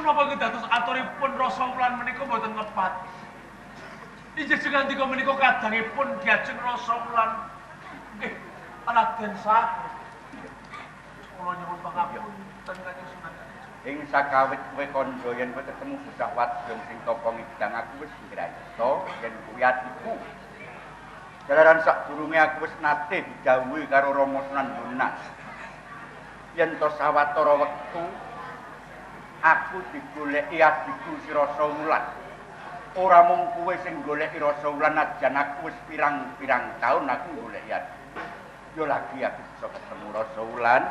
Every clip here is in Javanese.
menapa dados aturipun rasa wulan menika mboten lepat. Injih jengandika menika kadangipun diajeng rasa wulan. Nggih, Raden Saku. Kula nyuwun pangapunten Kanjeng Sunan Kalijaga. Ing sakawit kowe kandha yen kowe ketemu bocah wadon sing tapa ngidang aku wis ngrasa yen kuwi atiku. Jalaran sadurunge aku wis nate didhawuhi karo Rama Sunan Bonang. Yen to sawetara wektu aku digoleki adikku si Rasa Wulan. Ora mung kowe sing goleki Rasa Wulan, najan aku wis pirang-pirang taun aku goleki adikku. Yo lagi aku bisa ketemu Rasa Wulan.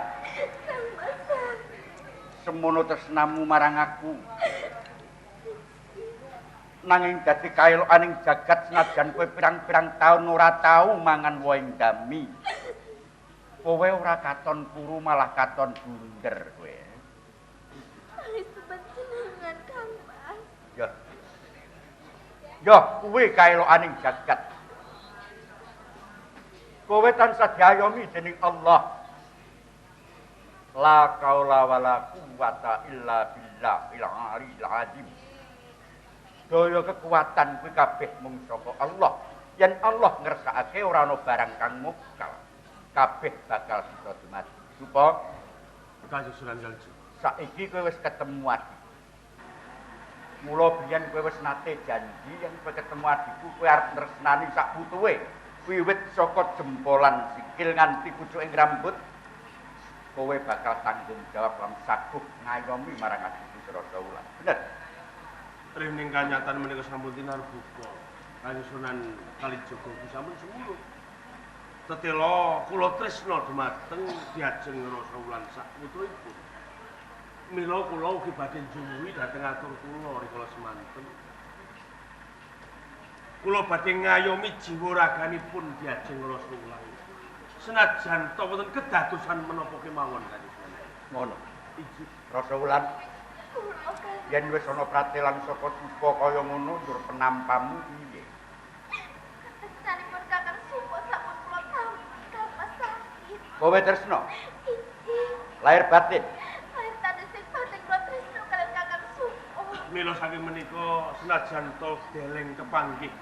Semono tresnamu marang aku. Nanging dadi kaelokaning jagat senajan kowe pirang-pirang taun ora tau mangan woh dami. Kowe ora katon puru malah katon bunder kowe. Panjenengan Kang Mas. Yo kuwi kaelokaning jagat. Kowe tansah diayomi dening Allah. La qaula wala quwata illa billahil aliyil azim. Daya kekuatan kuwi kabeh mung saka Allah. Yen Allah ngersakake ora ana barang kang mukal. Kabeh bakal bisa dumadi. Supa Kanjeng Sunan Kalijaga. Saiki kowe wis ketemu adikku. Mula biyen kowe wis nate janji yen kowe ketemu adikku kowe arep nresnani sak putuhe. Wiwit saka jempolan sikil nganti pucuking rambut. Kowe bakal tanggung jawab lan saguh ngayomi marang adikku Rasa Wulan. Bener? Rining kanyatan menika sampun tinarbuka. Kanjeng Sunan Kalijaga sampun sumurut. Tetela kula tresna dumateng diajeng Rasa Wulan sak putuhipun. Mila kula ugi badhe njumuhi dhateng atur kula rikala semanten. Kula badhe ngayomi jiwa raganipun diajeng Rasa Wulan. Senajan ta wonten kedadosan menapa kemawon Kanjeng Sunan. Ngono. Iji Rasa Wulan. Yen wis ana pratelan saka Supa kaya ngono tur penampamu piye? Sanipun Kakang Supa sampun kula kawin Kang Mas sakit. Kowe tresna? Lahir batin. Lahir tanesih batin kula tresna kaliyan Kakang Supa. Mila saking menika senajan to deleng kepanggih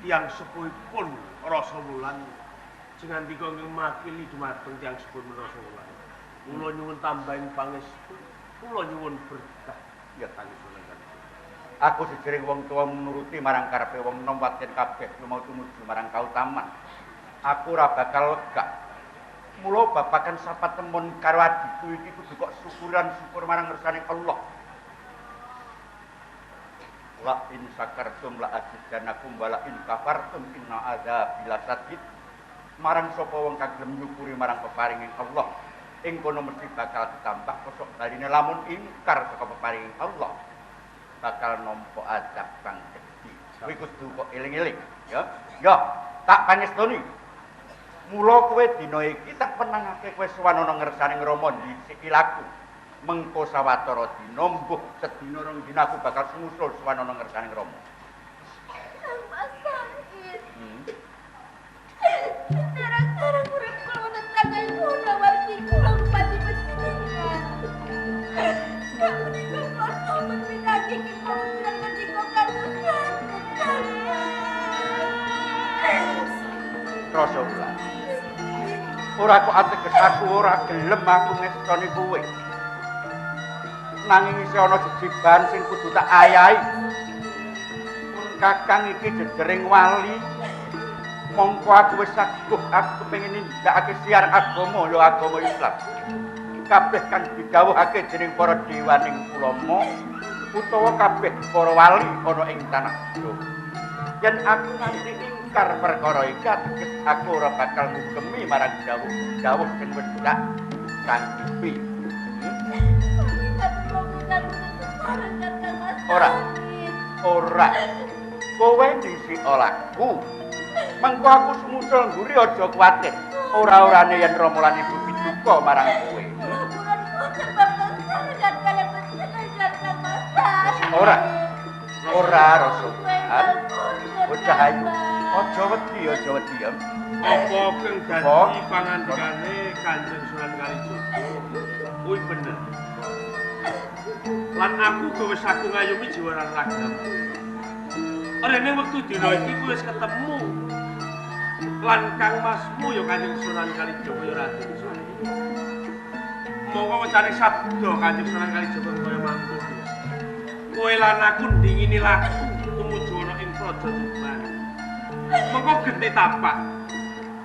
tiyang sepuhipun Rasa Wulan jengandika makili dumateng tiyang sepuh Rasa Wulan. Kula nyuwun tambahing pangestu, kula nyuwun berkah. Ya Kanjeng Sunan Kalijaga. Aku sejering wong tuwa menuruti marang karepe wong enom wadon kabeh lumau tumuju marang kautaman. Aku ora bakal lega. Mula babagan sapa temun karo adikku iki kudu kok syukur marang ngersane Allah. La in sakartum la azidannakum wa la in kafartum inna adzabi lasadid. Marang sapa wong kang gelem nyukuri marang peparinging Allah, ing kono mesti bakal ditambah kosok baline lamun ingkar saka peparinging Allah. Bakal nampa azab kang gedhi. Kuwi kudu kok eling-eling, ya. Ya, tak pangestoni. Mula kowe dina iki tak penangake kowe sowan ana ngersane Rama ndhisiki laku. Mengko sawetara dina mbuh sedina rong dina aku bakal sumusul sowan ana ngersane Rama. Kang Mas sakit. Dereng-dereng urip kula wonten tanggal kula wargi kula bupati panjenengan. Kang menika kula sampun pinagi ing pawujan menika kalusan. Rasa Wulan. Ora kok ateges aku ora gelem aku ngestoni kowe. Nanging isih ana jejiban sing kudu tak ayahi. Kakang iki jejering wali. Mongko aku wis saguh aku kepengin nindakake siar agama ya agama Islam. Kabeh kang didhawuhake dening para dewaning ulama utawa kabeh para wali ana ing tanah Jawa. Yen aku nganti ingkar perkara iki ateges aku ora bakal ngugemi marang dawuh sing wis dak kanthi. Ora. Kowe ndisi olahku. Mengko aku sumusul mburi aja kuwatir. Ora-orane yen Rama lan Ibu pituko marang kowe. Ora. Ora Rasa. Bocah ayu. Aja wedi ya. Apa kang dadi pangandikane Kanjeng Sunan Kalijaga? Kuwi bener. Lan aku gawe saged ngayomi jiwaran ragam. Rene wektu dina iki kuwi wis ketemu. Lan Kang Masmu ya Kanjeng Sunan Kalijaga ya Raden Sari. Monggo wecane sabda Kanjeng Sunan Kalijaga kaya mangkono. Kowe lan aku ndingini laku tumuju ana ing Praja Tuban. Mengko genti tapak.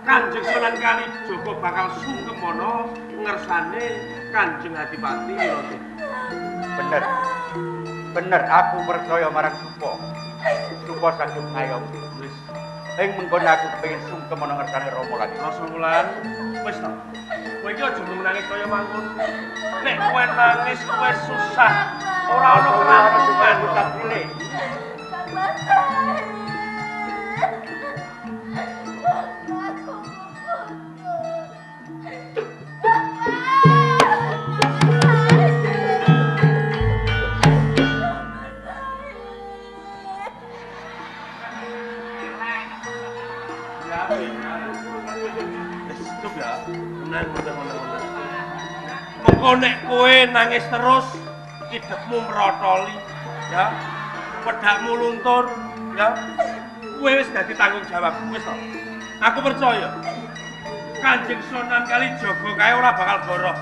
Kanjeng Sunan Kalijaga bakal sungkem ana ngersane Kanjeng Adipati Wirata. Bener. Bener aku percaya marang Supa. Supa saged ngayomi. Wis, Ing mengkono aku pengen sungkem ana ngersane Rama lagi. Rasa Wulan, wis to. Kowe iki aja nangis kaya mangkon. Nek kowe nangis kowe susah. Ora ana kerampungan tak pilih. Kang Masai. Cukup ya. Tenang. Mengko nek kowe nangis terus, idepmu merotoli, ya. Pedakmu luntur, ya. Kowe wis dadi tanggung jawab, wis to. Aku percaya. Kanjeng Sunan Kalijaga kae ora bakal goroh.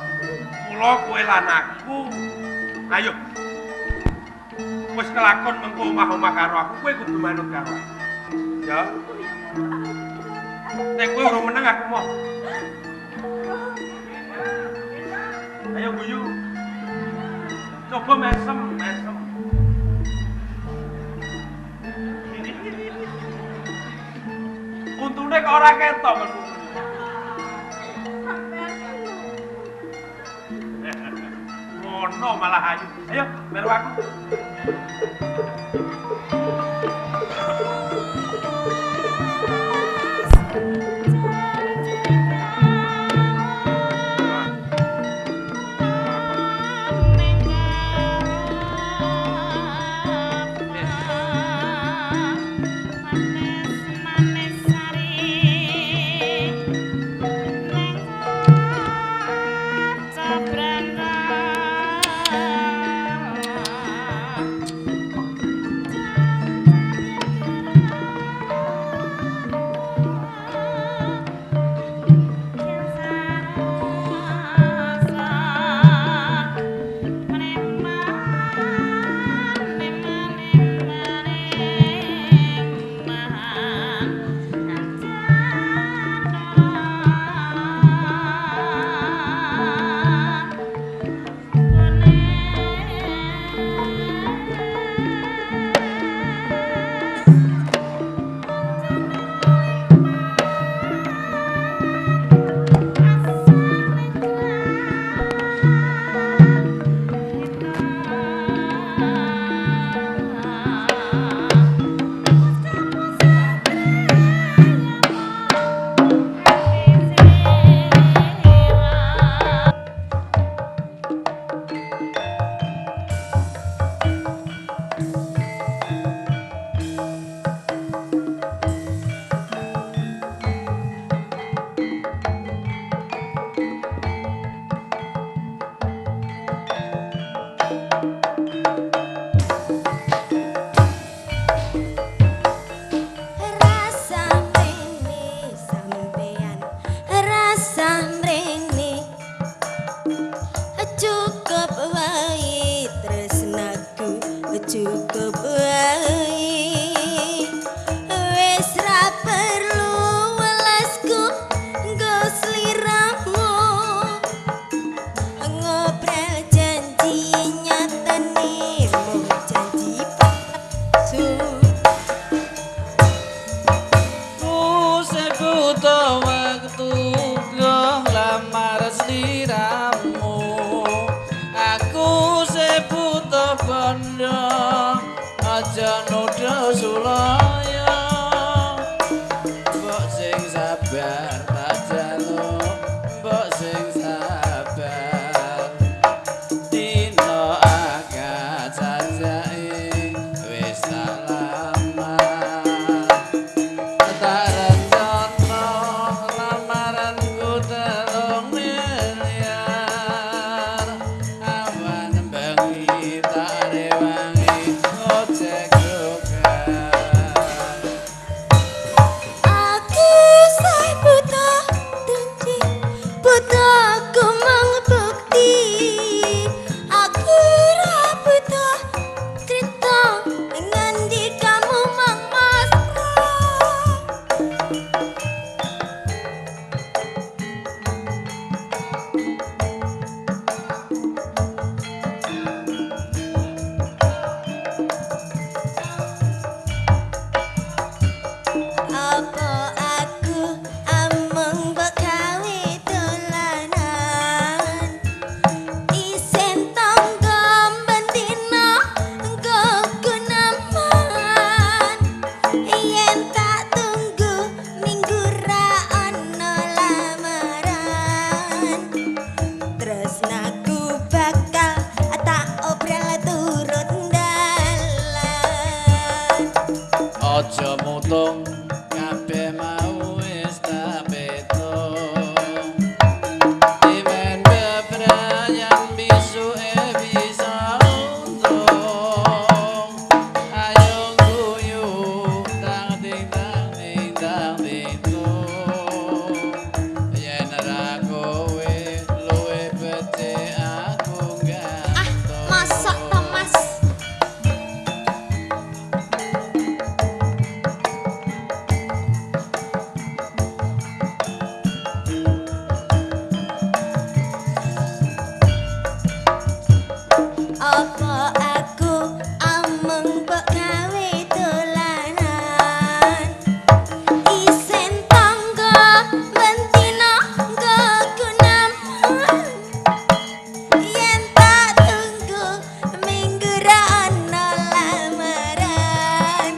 Mula kowe lan aku, ayo. Wis kelakon mengko omah-omah karo aku, kowe kudu manut karo aku. Ya. Nek kowe ora meneng aku mau. Ayo guyu. Coba mesem. Untune kok ora ketok men. Ngono malah ayu. Ayo, melu aku. cukup wae wis ra perlu welasku nggo sliramu ngobrol janji nyatane mung janji palsu ku sebuta waktu lamar sliramu aku sebuta bondo aja nuduh sulaya mbok sing sabar tak jaluk mbok sing sabar dino agak jajake wis tak lama tak rencana lamaranku telung miliar awan bengi tak aja mutung kabeh mau wis tak petung dimen bebrayan bisuke bisa untung ayo guyu tang ting tang ting tang ting tung yen ra kowe luwe becik aku gantung Masak ta Mas? Apa aku ameng mbok gawe dolanan isen tangga bentina kegunaman yen tak tunggu minggu ra ana lamaran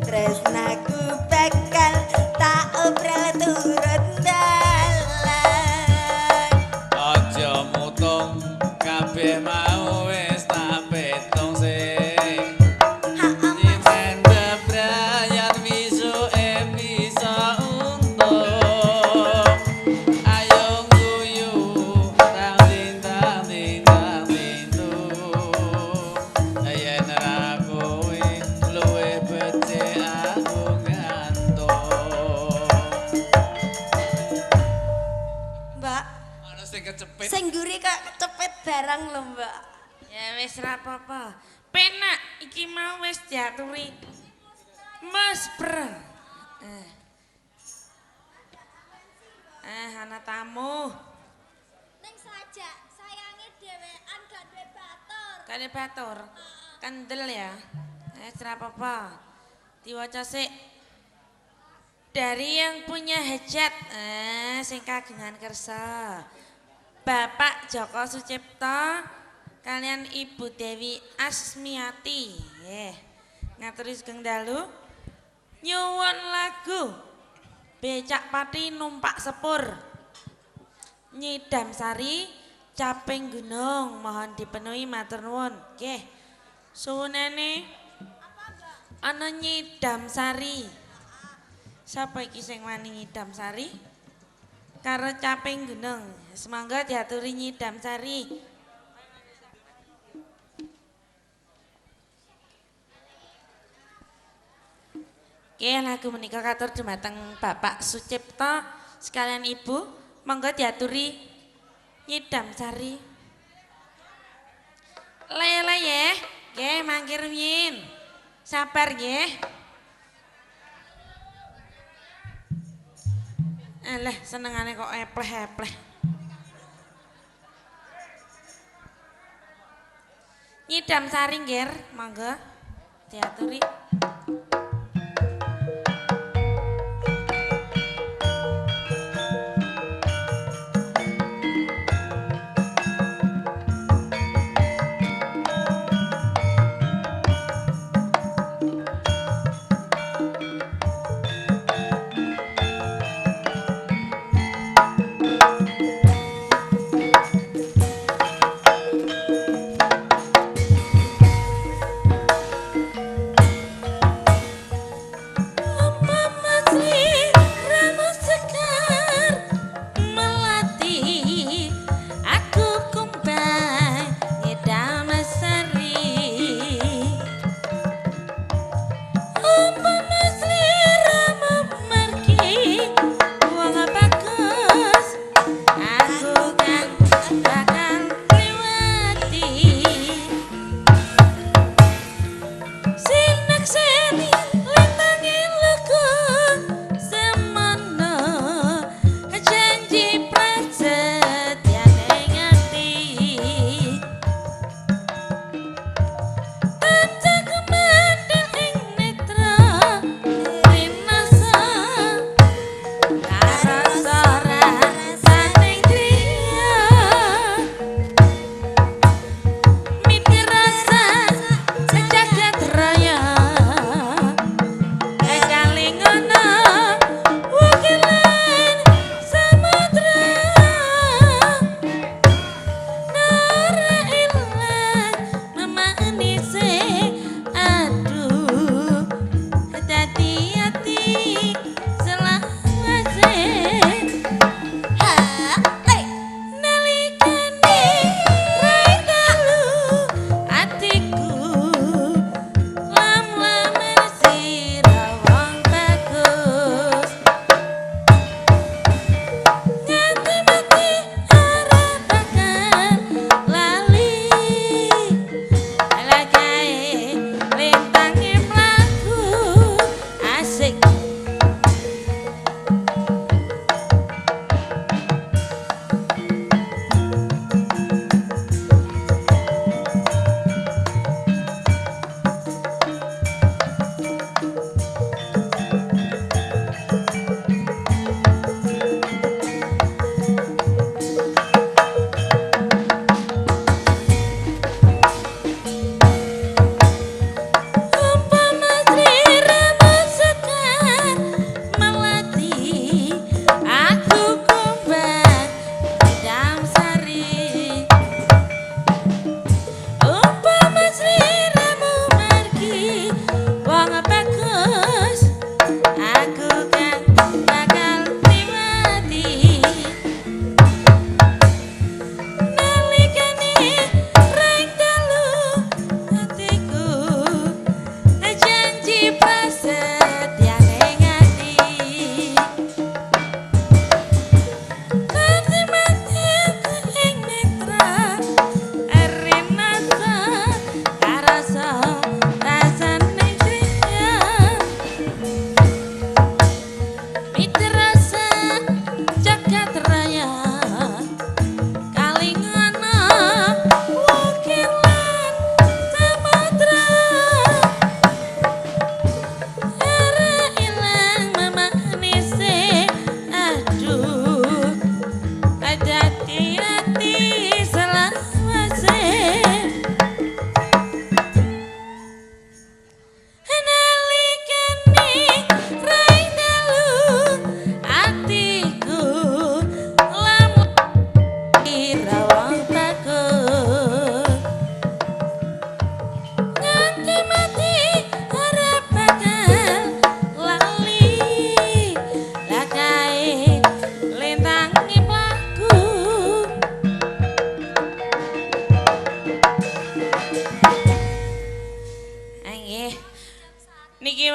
tresnaku bakal tak obral turut dalan aja mutung kabeh mau wis tak petung sing dimen bebrayan wisuke bisa untung ayo guyu tang ting tang ting tang ting tung yen ra kowe luwe becik aku gantung Mbak ana sing kecepit sing nguri kok kecepet barang lho Mbak. Ya wis ra apa-apa. Penak iki mau wis diaturi. Mas Ber. Ana tamu. Ning saja sayange dhewean gak duwe batur. Kane batur. Kendel ya. Wis ra apa-apa. Diwaca sik. Dari yang punya hajat, sing kagungan kersa. Bapak Joko Sucipto kalian Ibu Dewi Asmiati. Ngaturi sugeng dalu. Nyuwun lagu Becak Pati Numpak Sepur. Nyidam Sari Caping Gunung mohon dipenuhi matur nuwun. Nggih. Suwunane ana Nyidam Sari. Sapa iki sing wani Nyidam Sari? Karo Caping Gunung. Semangga diaturi Nyidam Sari. Oke, lagu menika katur dumateng Bapak Sucipto sekalian Ibu, monggo diaturi Nyidam Sari. Lele ya, nggih mangkir rumiyin. Sabar nggih. Alah, senengane kok epleh-epleh. Nyidam Sari nggih, monggo diaturi.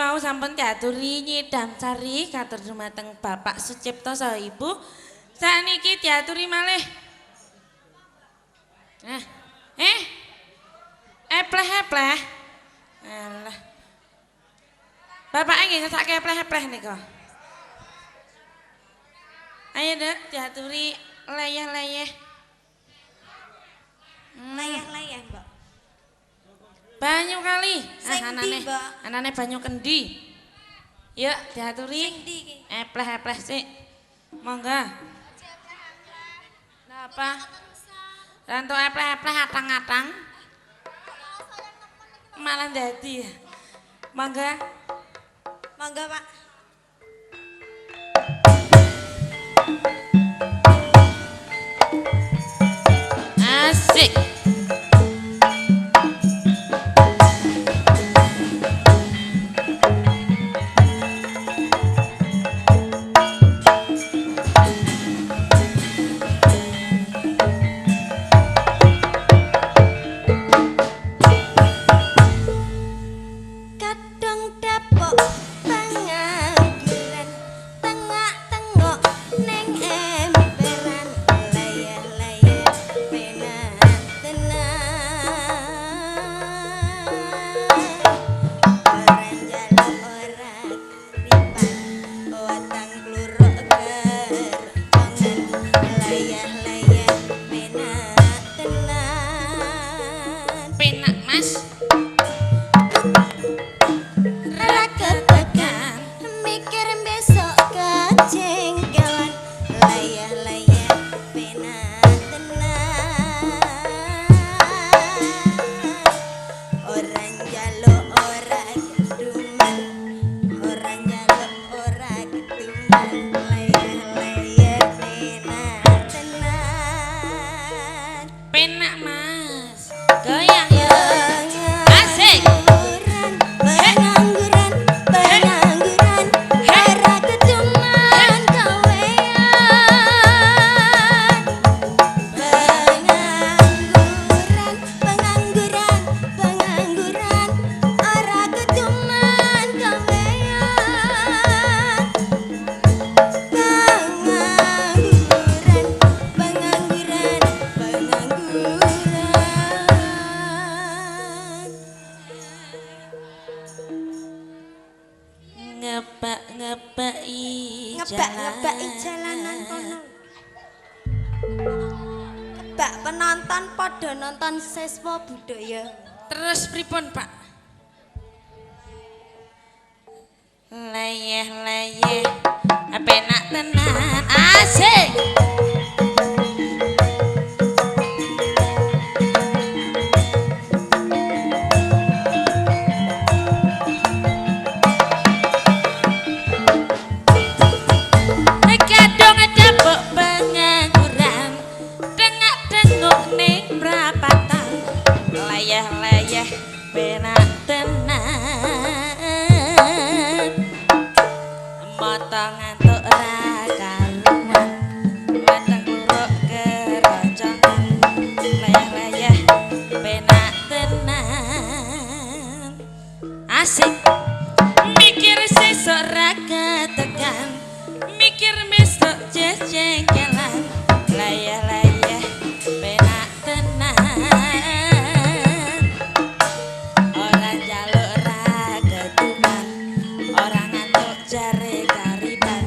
mau sampun diaturi nyidam sari katur dumateng Bapak Sucipto saha Ibu. Saniki diaturi malih. Nah, epleh-epleh. Alah. Bapak nggih ngesake epleh-epleh nika. Ayo Dek, diaturi leyeh-leyeh. Layah-layah, Mbak. Banyu kali. Sing ndi, Mbak? Anane banyu kendi. Yuk, diaturi. Sing ndi iki? Epleh-epleh sik. Monggo. Nah apa? Rantuk epleh-epleh atang-atang. Malah dadi. Monggo. Monggo, Pak. Asik. Kadang dapok pengangguran tengok-tengok neng emperan layah-layah penak tenan orang jaluk orang ripan watang kluruk gerongan layah-layah penak tenan Penak Mas. Raketekan mikir besok kejengkelan layah-layah penak tenan orang jaluk orang keduman orang jaluk orang keduman layah-layah penak tenan Penak Mas. Goyang yuk. Asik. Pengangguran, pengangguran, era keduman kawean. Pengangguran, pengangguran, pengangguran, era keduman kawean. Pengangguran, pengangguran, pengangguran. Ngebak-ngebaki Ngebak-ngebaki jalanan kono. Kebak penonton podo nonton siswa budaya. Terus pripun Pak? Layeh-layeh penak tenan. Asik. Kadung dapuk pengangguran tengok-tengok ning prapatan layah-layah penak tenan mata ngantuk ra karuan watang kluruk keroncongan layah-layah penak tenan asik mikir sesuk ra ketekan mikir besok jejengkelan layah-layah penak tenan orang jaluk ra keduman orang ngantuk jare kariban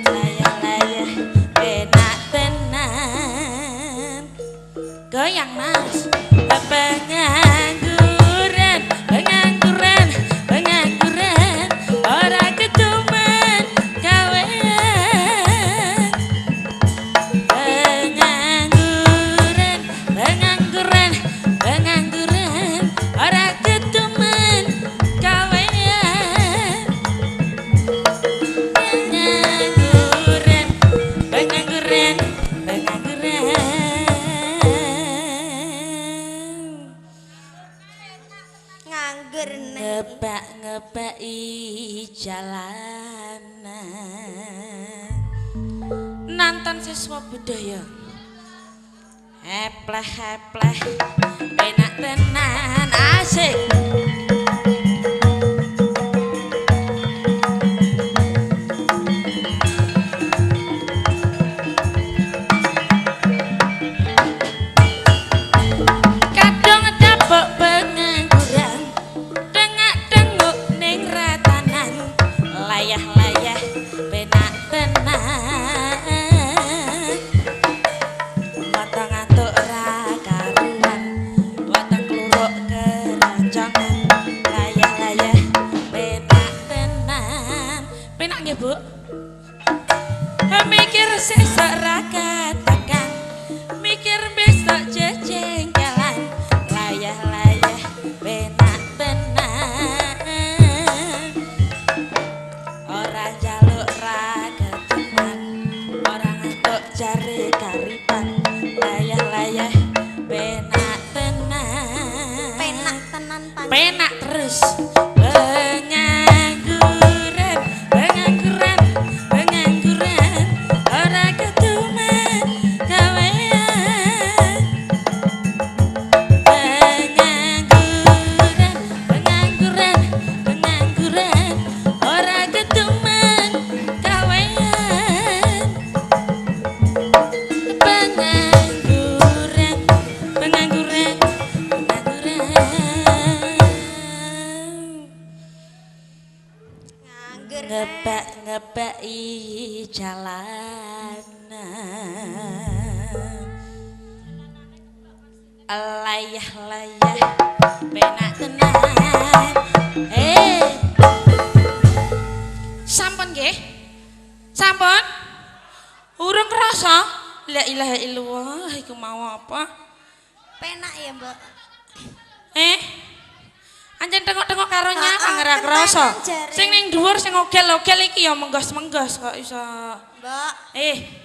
layah-layah penak tenan goyang Mas pengangguran pengangguran pengangguran ora keduman kawean pengangguran pengangguran pengangguran ora keduman kawean pengangguran pengangguran pengangguran Nganggur nih. ngebak-ngebaki jalanan nonton siswa budaya epleh-epleh penak tenan asik penak terus pengangguran pengangguran pengangguran ora ketuman gawean pengangguran pengangguran pengangguran ora ketuman gawean pengangguran pengangguran Nganggur. ngebak-ngebaki jalanan layah-layah penak tenan sampun nggih sampun urung krasa la ilaha illallah iku mau apa Penak ya, Mbak. Anjen tengok-tengok karo nyang Ah, ora krasa. kentenan jare. Sing ning dhuwur sing ogel-ogel iki ya menggos-menggos kok iso. Mbak,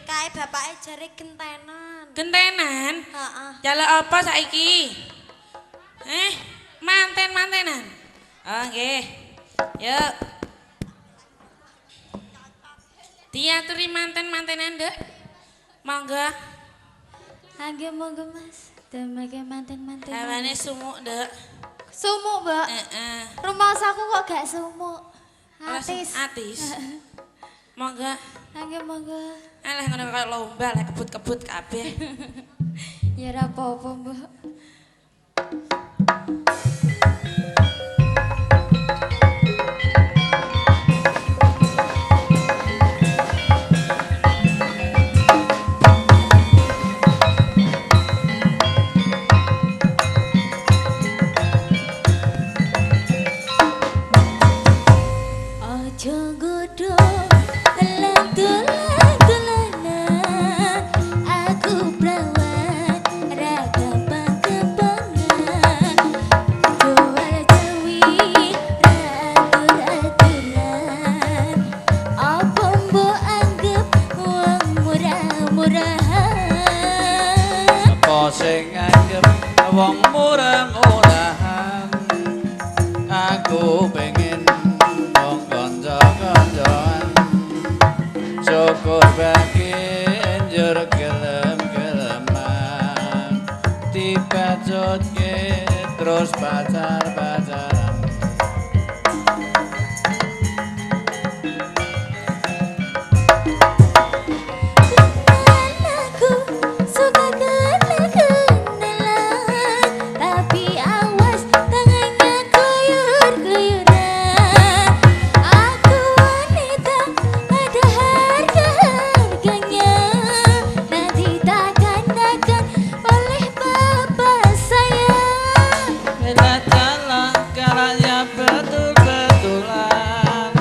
kae bapake jare gentenan. Gentenan. Heeh. Jaluk apa saiki? Manten-mantenan. Oh nggih. Yuk. Diaturi manten-mantenan, Nduk. Monggo. Nggih monggo Mas. Demake manten-manten. Hawane sumuk, Nduk. Sumuk, Mbak. Heeh. Rumasaku kok gak sumuk. Atis. Atis. Monggo. Nggih monggo. Alah ngono kaya lomba lah kebut-kebut kabeh. Ya ora apa-apa, Mbak. Aja godho lentulan-tulanan aku prawan raga pang-kepangan jual jawi ratur-aturan apa mbok anggap wong murah-murahan Apa sing anggap wong murah-murahan aku pengen wong kanca-kancaan syukur bagi njur gelem-geleman dipacutke terus pacar-pacaran Aku suka kenalan tapi awas tangannya keluyur-keluyuran aku wanita ada harga-harganya nanti takkan oleh bapak saya Bila jalan caranya betul-betulan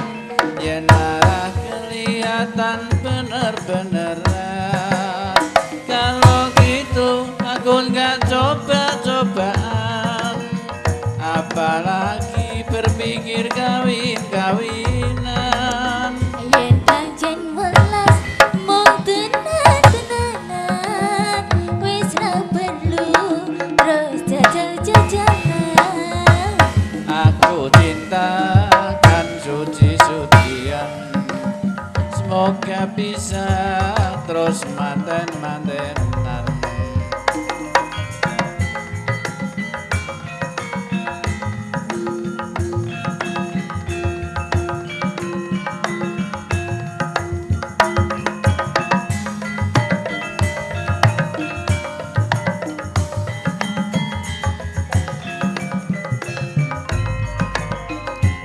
yen arah kelihatan bener-beneran kalau gitu aku nggak coba-cobaan apalagi berpikir kawin-kawinan yen pancen welas mung tenan-tenanan wis ra perlu terus jajal-jajalan aku cinta kan suci-sucian semoga bisa terus manten-mantenan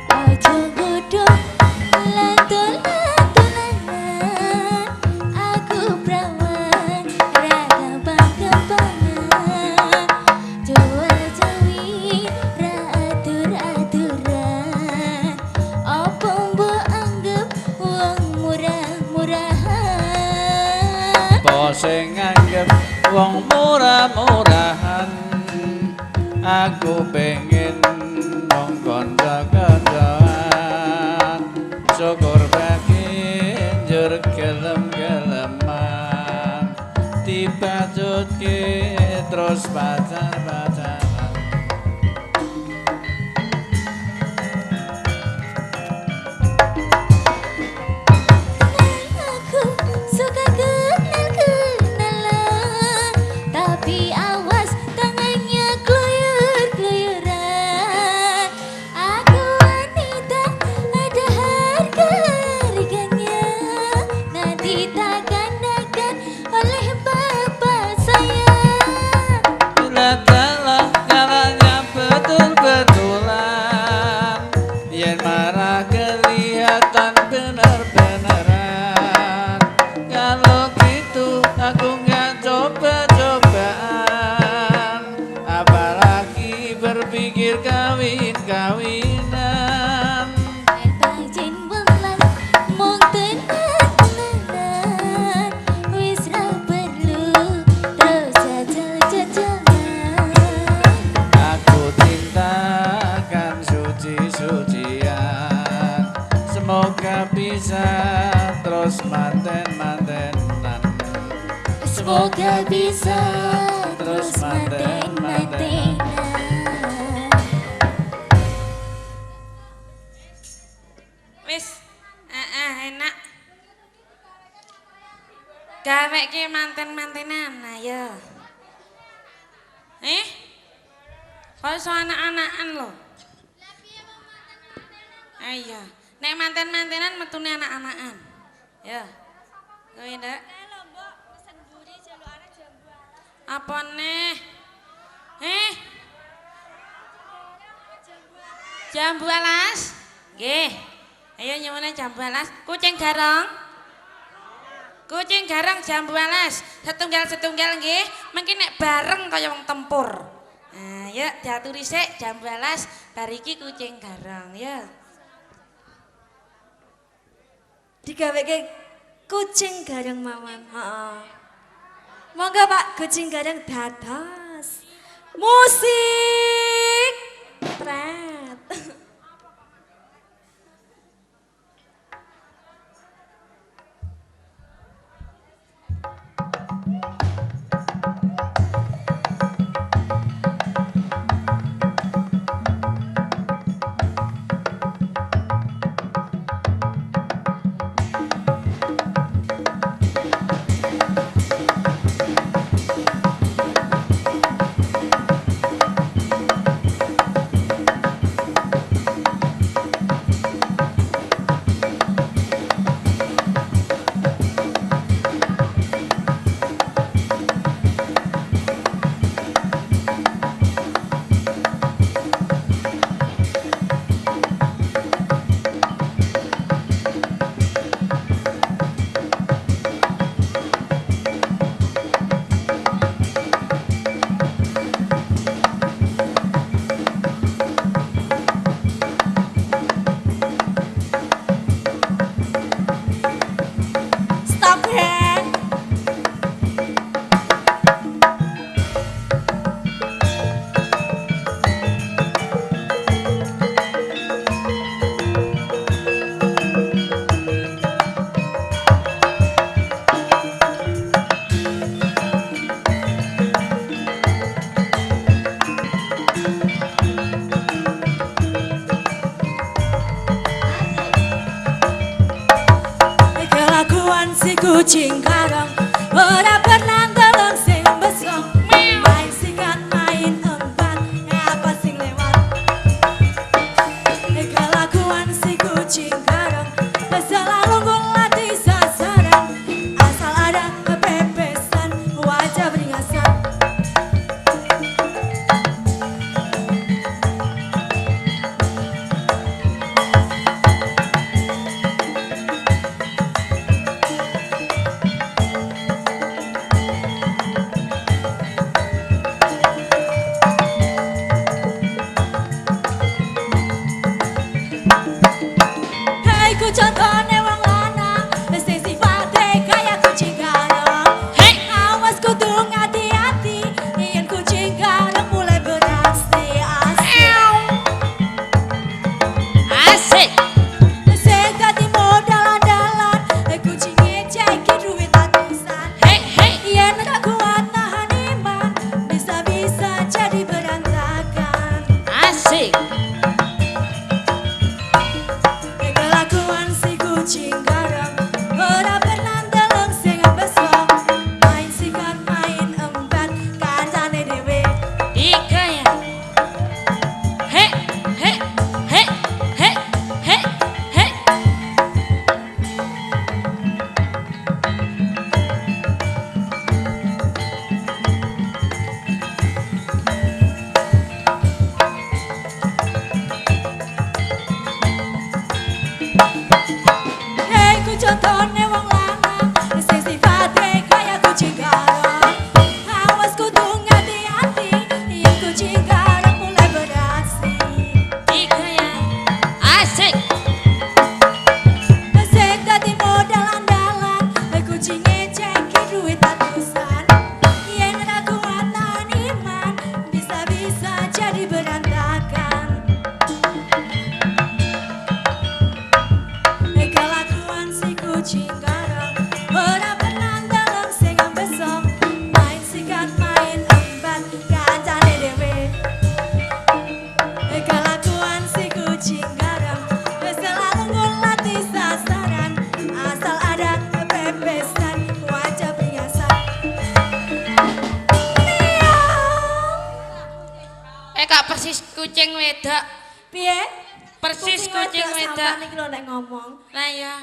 aja godho lentul-lentulanan aku prawan raga pang-kepangan jual jawi ra atur-aturan apa mbok anggap wong murah-murahan apa sing nganggep wong murah-murahan aku pengen wong kanca-kancaan syukur bagi njur gelem-geleman dipacutke terus pacar-pacaran mikir kawin-kawinan. Bajin welas mung tenan-tenan, wis ra perlu terus jajal-jajalan. Aku cintakan suci-sucian, semoga bisa terus manten-mantenan. Semoga bisa terus terus manten-mantenan. Wis, enak. Gaweke manten-mantenan, ayo. Kok iso anak-anakan lho. Iya, nek manten-mantenan metune anak-anakan. Ya. Kowe ndak? Apa nih? Jambu alas? Nggih. Ayo nyuwun jambu alas, kucing garong. Kucing garong jambu alas, setunggal-setunggal nggih. Mengki nek bareng kaya wong tempur. Nah, ya diaturi sik jambu alas, bar iki kucing garong ya. Digaweke kucing gareng mawon. Heeh. Monggo Pak, kucing gareng dados. Musik. Tret. Stop ya. Kelakuan si kucing garong ora pernah tolong sing besong. Main sikat main empat, apa sing lewat. Kelakuan si kucing garong selalu ngelatih sasaran. Asal ada kepepesan wajah beringasan. kucing wedok. Piye? Persis kucing wedok. Sampeyan iki lho nek ngomong. Lah ya.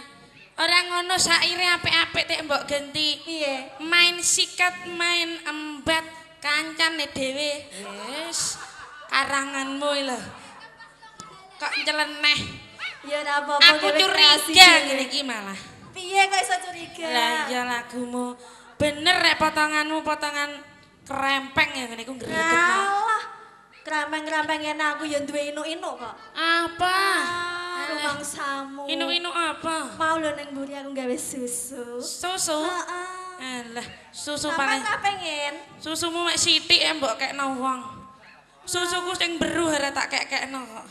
Ora ngono saire apik-apik tek mbok ganti. Piye? Main sikat, main embat kancane dhewe. Wis karanganmu lho. Kok nyeleneh. Ya ora apa-apa. Aku curiga ngene iki malah. Piye kok iso curiga? Lah iya lagumu. Bener rek potonganmu potongan krempeng ya ngene iku ngregetno. Alah. Krempeng-krempeng yen aku ya duwe inuk-inuk kok. Apa? Rumangsamu. Inuk-inuk apa? Mau lho ning mburi aku gawe susu. Susu? Heeh. Alah, susu Sampeyan paling tak pengen? susumu mek sithik ya mbok kekno wong. Susuku sing beru ora tak kekno kok.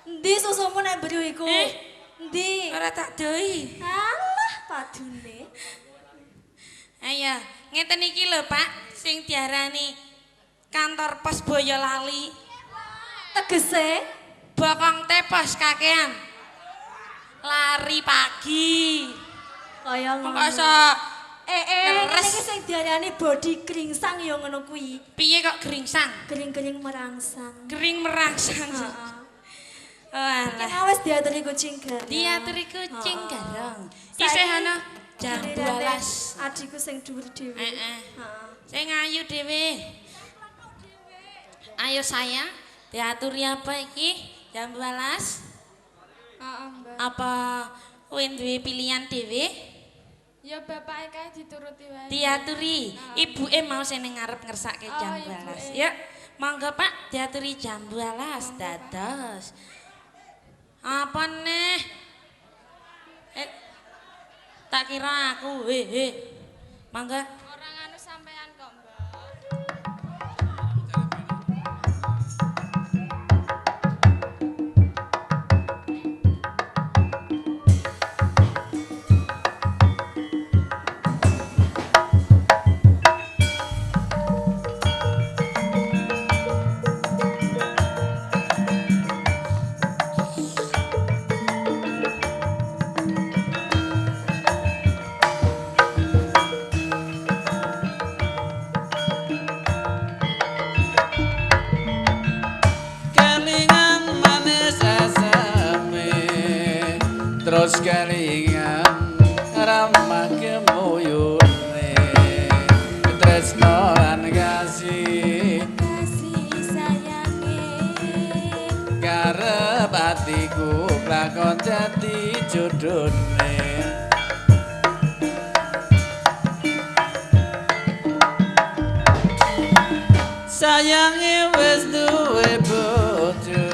Endi susumu nek mburi iku? Endi? Ora tak doi. Alah, padune. Ayo, ngeten iki lho, Pak, sing diarani kantor pos Boyolali. Tegese Bokong tepos kakean. Lari pagi. kaya ngono. Kok iso Ngene leres. iki sing diarani body kringsang ya ngono kuwi. Piye kok geringsang? Gering-gering merangsang. Gering merangsang. Heeh. Walah, Yang wis diaturi kucing garong. diaturi kucing garong. Saiki Isih ana jam gilirane 12. Adikku sing dhuwur dhewe. Heeh. Heeh. Sing ayu dhewe. Ayo sayang, diaturi apa iki? Jam 12? Heeh, Mbak. Apa kowe duwe pilihan dhewe? Ya bapake kae dituruti wae. Diaturi. Ibuke mau sing ning ngarep ngersake jam Oh, 12. ibuke. Ya, monggo Pak, diaturi jam 12 dados. Apa nih? Tak kira aku. Monggo. Orang anu sampean kok, Mbak. Kelingan manis asame, terus kelingan ramah kemuyune, tresno lan kasih Kasih sayange. karep atiku lakon dadi jodhone. Sayange wis duwe bojo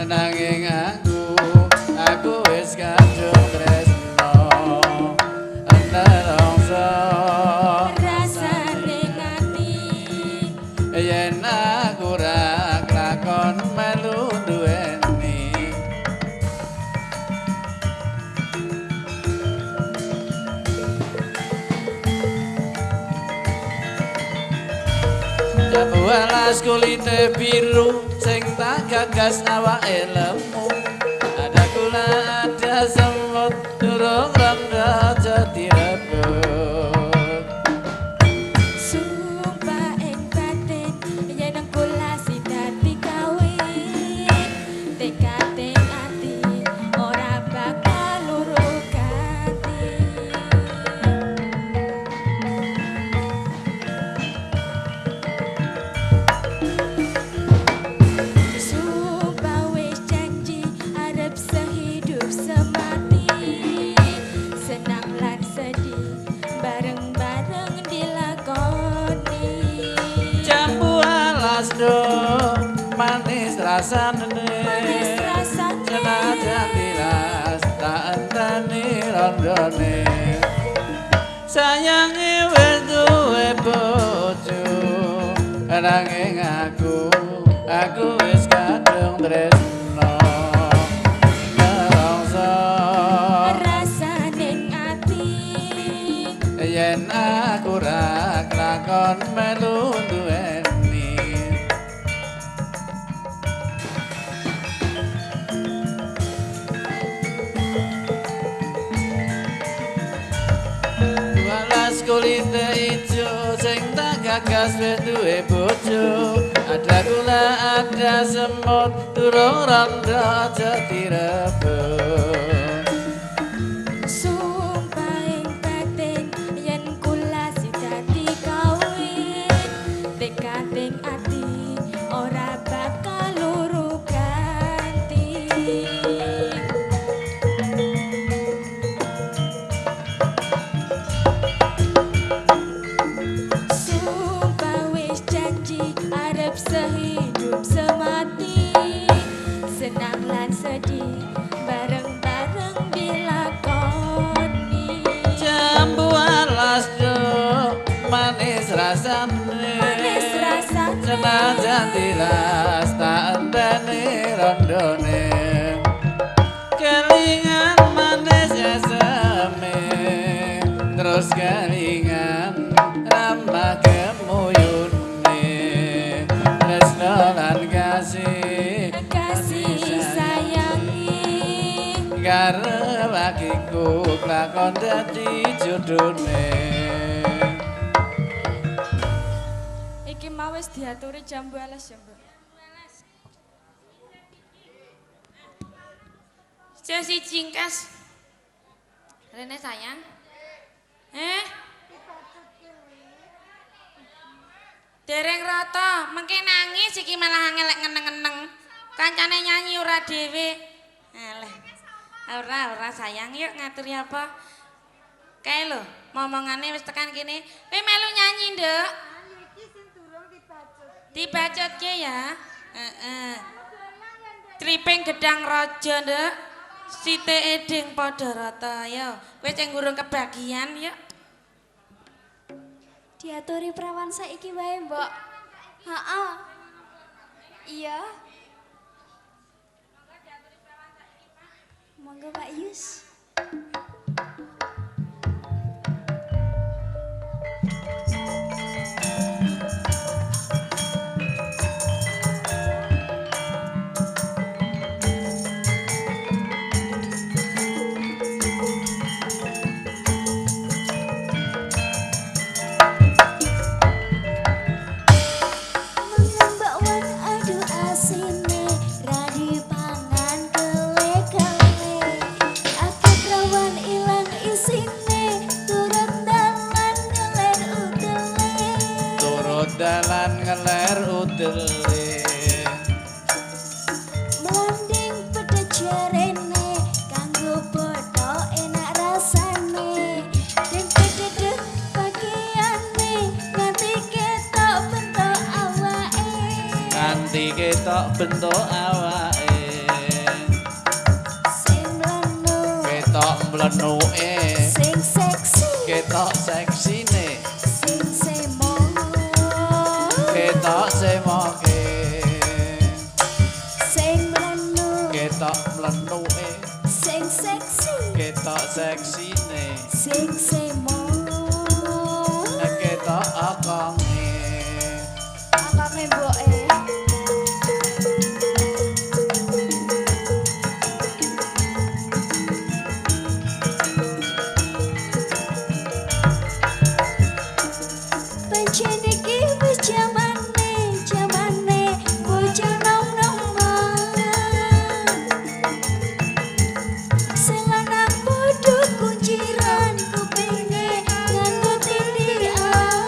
nanging aku wis kadung tresno nelongso Rasane ngati. yen aku ra lakon melu duweni Jabualas kulite biru sing tak gagas awake lemu. Ada gula ada semut durung randa jadi rebut. Sumpah ing batin yen kula dadi kawin. Tekate ati ora bakal luru ganti. Sumpah wis janji arep sehidup semati. Senang lan sedih bareng-bareng dilakoni. Jambu alas do manis rasane. Manis rasane. Senajan dilas tak enteni rondone. Sayange wis duwe bojo nanging aku wis kadung tresno nelongso Rasane ati. yen aku ra lakon melu duweni. Walas kulite ijo sing tak bagas wis duwe bojo. Ada gula ada semut durung rondo aja direbut. Sumpah ing batin yen kula sejati kawin tekating ati ora bakal luru ganti. Sumpah wis janji arep sehidup semati senang lan sedih bareng-bareng dilakoni. Jambu alas do manis rasane. Manis rasane. Senajan dilas tak enteni rondone. Kelingan manis aseme terus kelingan rambah kemuyune. Tresno lan kasih Kasih sayangi karep akiku lakon dadi jodone. iki mau wis diaturi jambu alas ya Mbak. Sesi jingkas. Rene sayang. Dereng rata, mengke nangis iki malah ngelek ngeneng-ngeneng. Kancane nyanyi ora dhewe. Eleh. Ora sayang, yuk ngaturi apa? Kae lho, momongane wis tekan kene. Kowe melu nyanyi, Nduk. Dibacutke ya. Heeh. Triping gedang raja, Nduk. Sithik eding padha rata. Yo, kowe sing ngurung kebagian, yuk. Diaturi prawan saiki wae, Mbok. Heeh. Iya. Monggo Pak Yus. Bakwan adu asine radi pangan kele-kele. Aku prawan ilang isine turut dalan ngeler udele. Turut dalan ngeler udele. Melanding pada jarene kanggo bodo enak rasane. Den kededek pakaiane nganti ketok bentuk awake. Nganti ketok bentuk awake. Sing mlenu Ketok mlenuke. sing seksi Ketok seksine. sing semo Ketok semoke. sing mlenu Ketok mlenuke. sing seksi Ketok seksine. sing semo Ketok akonge. akane mboke. Pancen iki wis jamane bocah nom-noman. Sing lanang padha kunciran kupinge nganggo titian.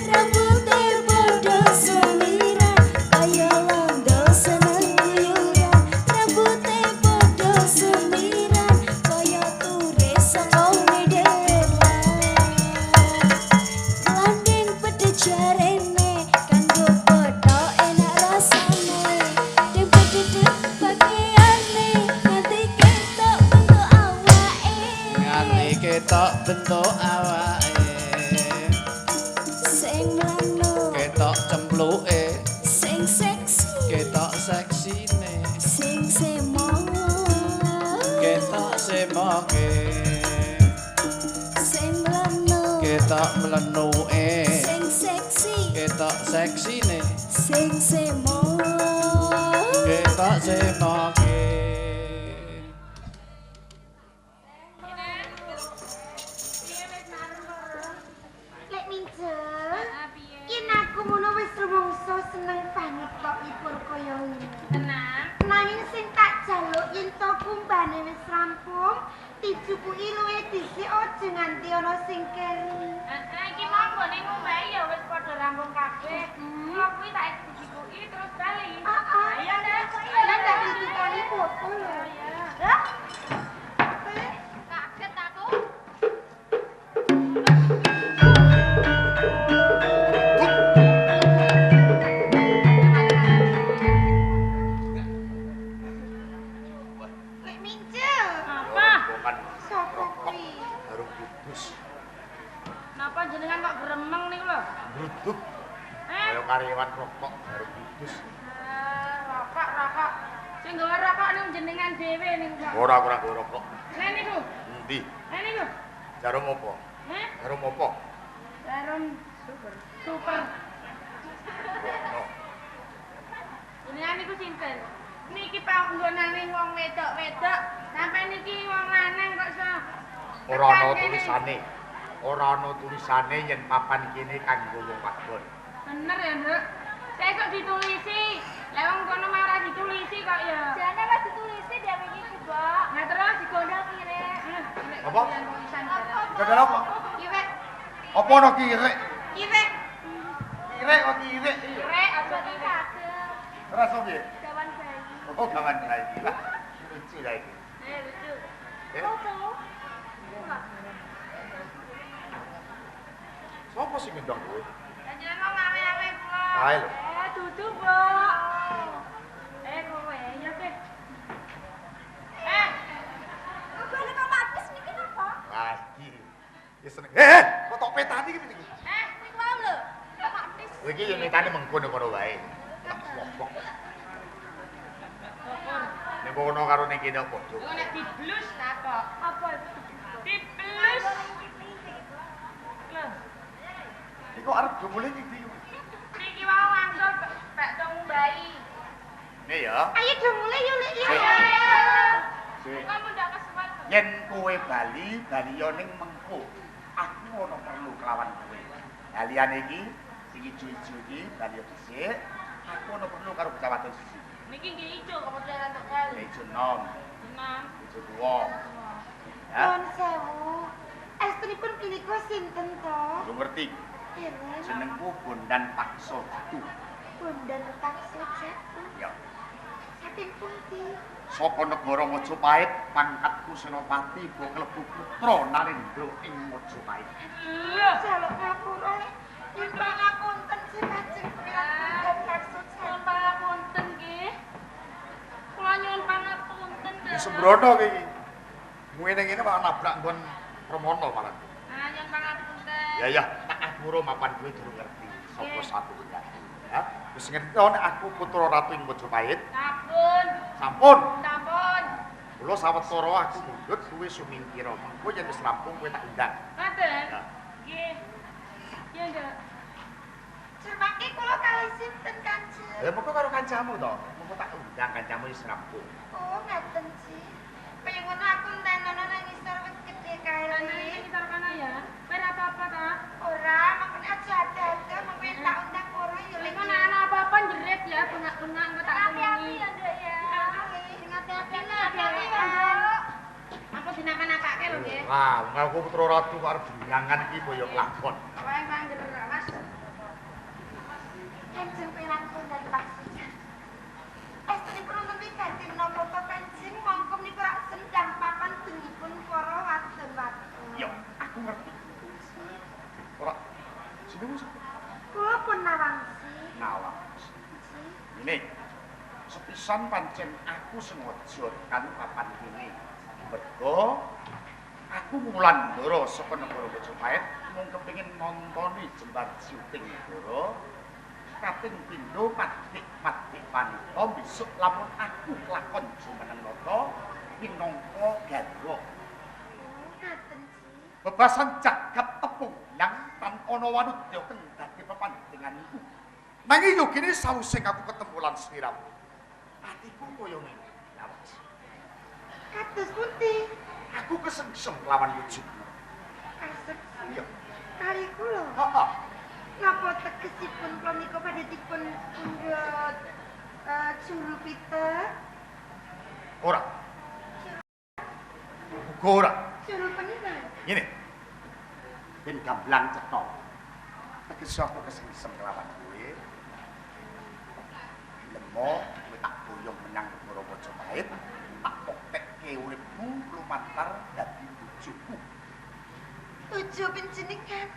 Rambuté padha seliran kaya londo seneng guyuran. Rambuté padha seliran kaya turis saka Nederland. Landing pada jarene kanggo bodo enak rasane. Deng pededek pakaiane nganti ketok bentuk awake. Nganti ketok bentuk awake. Sing mlanu Ketok cempluke. sing seksi Ketok seksine. sing semo Ketok semoke. sing mlanu Ketok mlenuke. sing seksi Ketok seksine. sing semo Ketok semoke. Lek minjem dicukuki luwih dhisik aja nganti ana sing keri. Iki mau nggone ngombahi ya wis padha rampung kabeh. Kula kuwi tak dikuki terus bali. Ayo ndak. Ayo ndak ditukoni foto lho. Hah? Kaget aku. Lek mincel. Apa? Sopo kuwi? Harum kudus. Napa jenengan kok gremeng niku lho? Bruduk. Eh? Kaya karyawan rokok harum kudus. Rokok. Sing gawe rokok niku jenengan dhewe niku, Pak. Ora rokok. Lah niku. Endi? Lah niku. Jarum apa? Heh? Jarum apa? Jarum super. No. Jenengan niku sinten? Niki panggonane wong wedok-wedok, sampe niki wong lanang kok iso. Ora ana tulisane. Ora ana tulisane yen papan kene kanggo wong wadon. Bener ya, Nduk. Saya kok ditulisi. Lah wong kono mah ora ditulisi kok ya. Jane wis ditulisi dhewe iki juga. Nah terus Digondol kire. Apa? tulisan Dadal apa? Kiwek. Apa ana kirek? Kiwek. Kirek kok kirek. Kirek aja Iki kirek. kagem. Rasa piye? Gawan bayi. Oh, kawan bayi. Lucu lah iki. Lucu. Eh, Foto. sapa sing ngendong kowe? Jangan mau ngawe-ngawe kula. Ae lho. Dudu, Mbok. Kowe ya teh. Kabeh kok matis niki napa? Lagi. Ya seneng. Kok tok petani iki iki. Niku wae lho. Kok matis. Kowe iki yen metane mengkono-kono wae. Wong. Nek kono karo ning kene padha. Kok nek diblus apa? Apa itu? Diblus. Lho, Iku arep jebule iki ndi? niki wau angsul bak tong bayi. Ne ya. Ayo dong mulai yuk Lek. Sik. Kamu ndak kesuwen. Yen kowe bali yo ning mengko. Aku ono perlu kelawan kowe. Kalian iki sing ijo-ijo iki bali dhisik. Aku ono perlu karo bocah wadon siji. Niki nggih ijo kok modern tekan. Ijo nom, Enam. ijo tuwa. Ya, Nuwun sewu. Estripun punika sinten to? lu ngerti. Ireng. Jenengku Bondan Pakso Jatuh. Bondan Pakso Jatuh. Ya. Saking pundi? Saka negara Majapahit, pangkatku Senopati go klebu putra Narendra ing Majapahit. Lho, Jaluk ngapura. Nyuwun ngapunten sih Kanjeng Bondan Pakso Jatuh. nyuwun pangapunten nggih. Kula nyuwun pangapunten. Iki sembrono iki. Ngene-ngene malah nabrak nggon Pramono malah. Nyuwun pangapunten. Ya, tak akuro mapan kowe durung ngerti sapa satu benda. Ya, wis ngerti nek aku putra ratu ing Majapahit. Sampun. Sampun. Sampun. Kula sawetara aku mundhut kowe sumingkira. Mengko yen wis rampung kowe tak undang. Ngaten. Ya. Nggih. Ya ndak. Jemake kula kalih sinten Kanjeng? Ya mengko karo kancamu to. Mengko tak undang kancamu wis rampung. Oh, ngaten sih. Kaya ngono aku nenono nang isor wis gedhe kae. Ini kita kana ya. Ora apa-apa ta? Ora, makane aja ada-ada mengko tak undang ora ya Lek ana ana apa-apa jerit ya, bengak-bengak engko tak Hati-hati ya, Nduk ya. Hati-hati ya, Nduk. Aku dinakan-nakake lho nggih. Wah, aku putra ratu kok arep jenengan iki koyo lakon. Wae panjer Mas. Kanjeng pirangkul dan paksanya. Estripun nembe dadi menapa to Kanjeng mongko niku rak sendang papan benipun para wadon-wadon. Yo, aku ngerti. Ora jenengmu sapa? Kula pun Nawangsi. Nawang. Ini sepisan pancen aku sengaja kan papan kene. Mergo aku mulan ndoro saka negara Majapahit mung kepengin nontoni jembar syuting ndoro. Kaping pindho patik-patik panika besok lamun aku lakon jumeneng nata minangka garwa. Ngaten sih. Bebasan jagat tepung yang tan ana wanudya kang dadi pepandhenganku. Nanging yo kene sawise aku ketemu lan sliramu. Atiku koyo ngene. Lawas. Kados pundi? Aku kesengsem lawan wujudmu. Kasep Iya. kali kula. Heeh. Napa tegesipun kula nika badhe dipun pundhut juru pita? Ora. Uga ora. Juru Ngene. Ben gamblang cetha. Tegese aku kesengsem kelawan kowe. Lemo kowe tak boyong menyang negara Majapahit, tak poktekke uripmu lumantar dadi bojoku. Bojo panjenengan.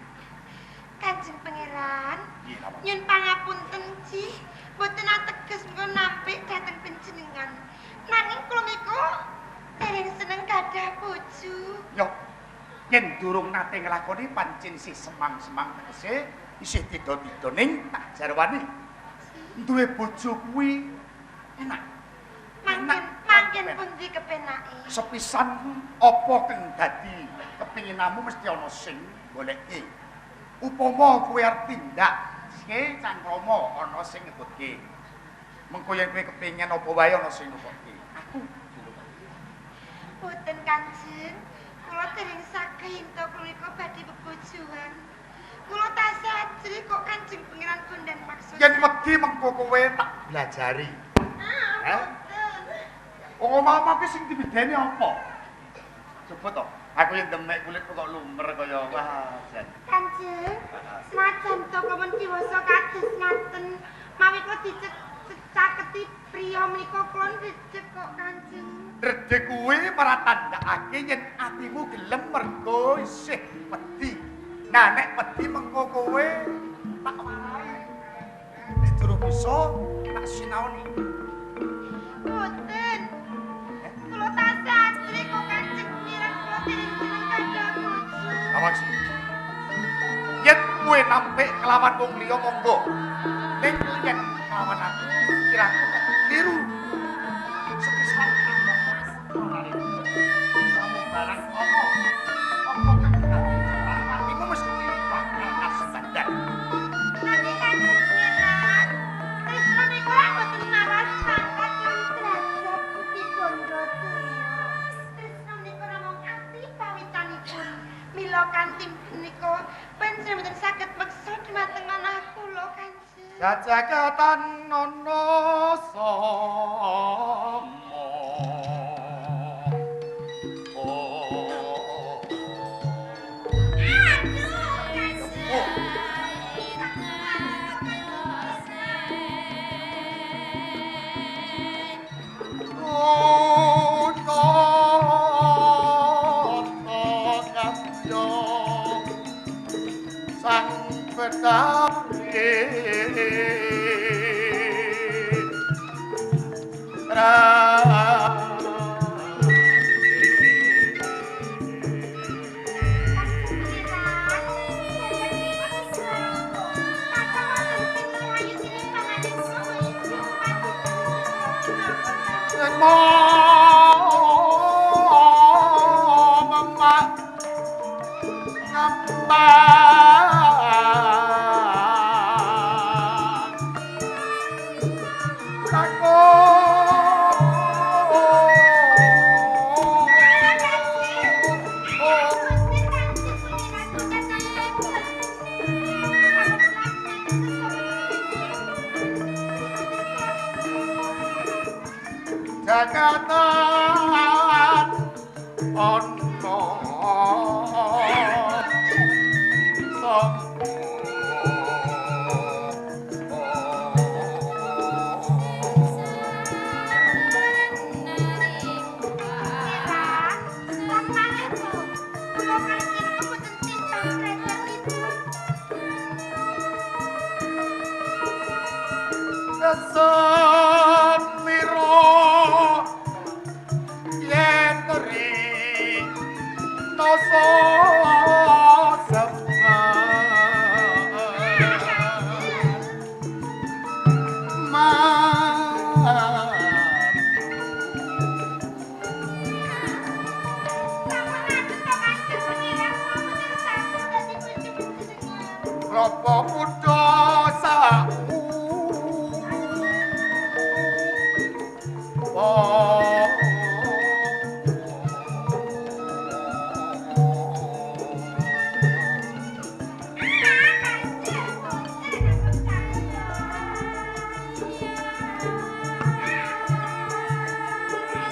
Kanjeng Pangeran, Nggih, napa? nyun pangapunten Ji, boten ateges menika nampik dhateng panjenengan. Nanging kula niku dereng seneng gadah bojo. Yo, yen durung nate nglakoni pancen isih semang-semang tegese isih tida-tida ning tak jarwani. Duwe bojo kuwi enak. Mangken pundi kepenake? Sepisan apa kang dadi kepinginanmu mesti ana sing goleki. Upama kowe arep tindak, sing cangkrama ana sing ngikutke. Mengko yen kowe kepengin apa wae ana sing ngikutke. Aku Boten Kanjeng, kula dereng saged ento punika badhe bebojoan. Kula tasih ajri kok Kanjeng Pangeran Bondan maksud. yen wedi mengko kowe tak belajari. Hah? Omah-omah ki sing dibedeni apa? Coba to. Aku yen demek kulit kok lumer kaya wah jan. Kanjeng, senajan to kawon diwasa kados ngaten, mawi kula dicaketi priya menika kula rejeg kok Kanjeng. Redhe kuwi maratandakake yen atimu gelem mergo isih wedi. Nah nek wedi mengko kowe tak warai. Nek durung bisa tak sinaoni. Boten. Kula tasih ajri kok Kanjeng mireng kula dereng seneng gadah bojo. Awas. Yen kowe nampik kelawan wong liya monggo. Ning yen kelawan aku kira-kira tak kliru. Sepisan kamu barang apa? Apa kang atimu mesti bakal kasebadan. Nanging Kanjeng mireng, tresna niku boten maras pangkat lan derajat Gusti Bondo Tuya. Tresna niku namung ati pawitanipun. Mila kanthi menika panjenengan saged meksa dhumateng manah kula Kanjeng. Jajagatan ana sama. Sang Betari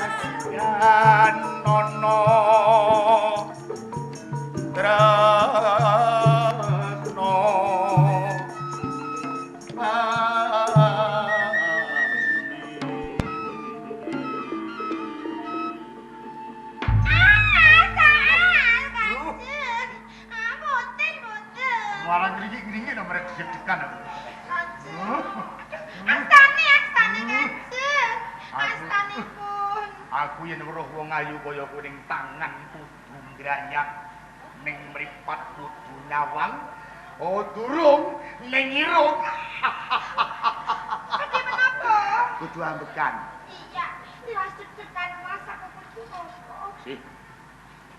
Jagatan ono Aku yen weruh wong ayu kaya kuning tangan kudu ngrayang, ning mripat kudu nyawang. Oh, durung ning irung. Ade menapa? Kudu ambekan. Iya, dirasuk-sukan masa kudu apa? Sih.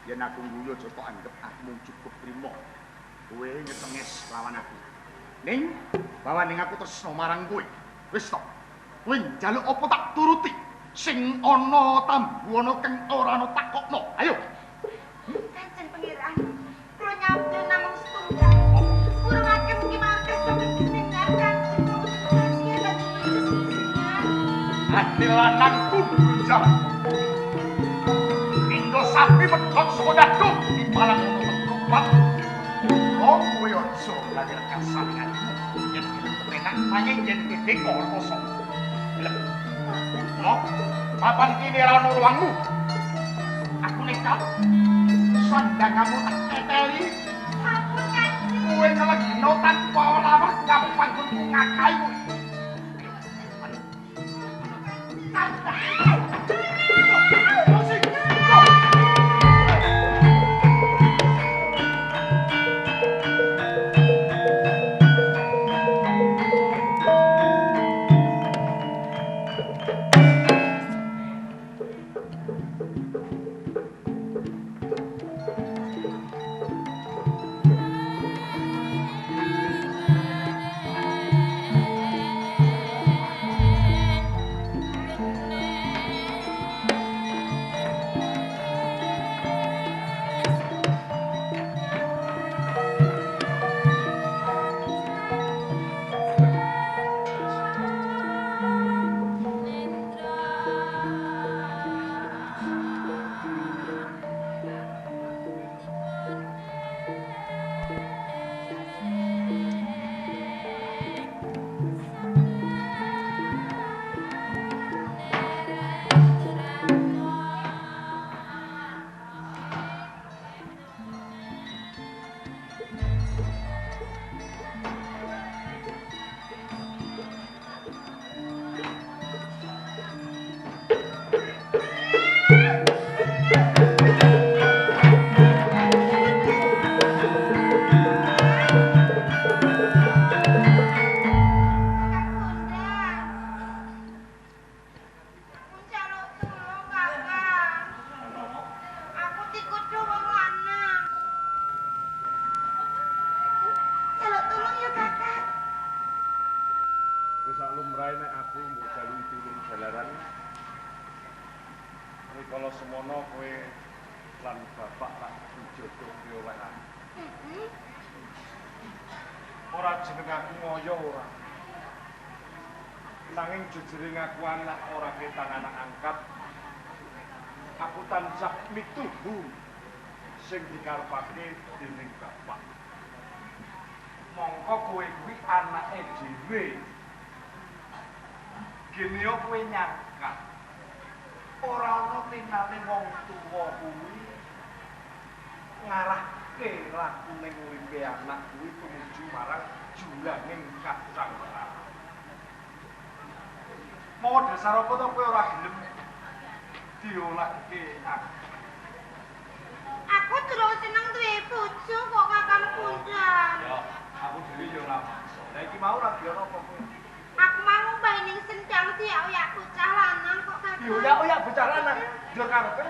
Yen aku guyu aja kok anggap aku mung cukup trimo. Kowe nyetenges lawan aku. Ning bawa ning aku tresno marang kowe. Wis to. Kowe njaluk apa tak turuti. Sing ana tambu ana keng ora ana takokno. Ayo. Kanjeng Pangeran, kula nyabda namung setunggal. Kurang akeh mugi mawon kersa kesenengan kanjeng kula dan Ati lanangku brunjang. Inggo sapi medhot saka dadung di palang ono tempat. Oh, kowe aja lahir kasaringanmu. Yen gelem kepenak nanging yen gede kok kosong. Gelem. No, papan kene ora ono ruangmu. Aku nekat. Sandangamu tak keteli. Sampun kanjeng. Kowe ngelegino tanpa lawak gampang kudu ngakai kowe. Rikala semono kowe lan bapak tak dijogo piolehan. Ora jeneng aku ngoyo ora. Nanging jujure ngaku anak ora ketang anak angkat. Aku tansah mituhu sing dikarepake dening bapak. Mongko kowe kuwi anake dhewe. Gene yo kowe nyangka ora ana tinane wong tuwa kuwi ngarahke laku ning uripe anak kuwi tumuju marang julaning kasangsaran. Mau dasar apa to kowe ora gelem diolahke aku? Aku terus seneng duwe bojo kok Kakang Punjang. Ya, aku dhewe yo ora maksa. Lah iki mau lagi ana apa kowe? Aku mau mbah ning sendang dioyak bocah lanang kok Kakang. Dioyak bocah lanang. Yo karepe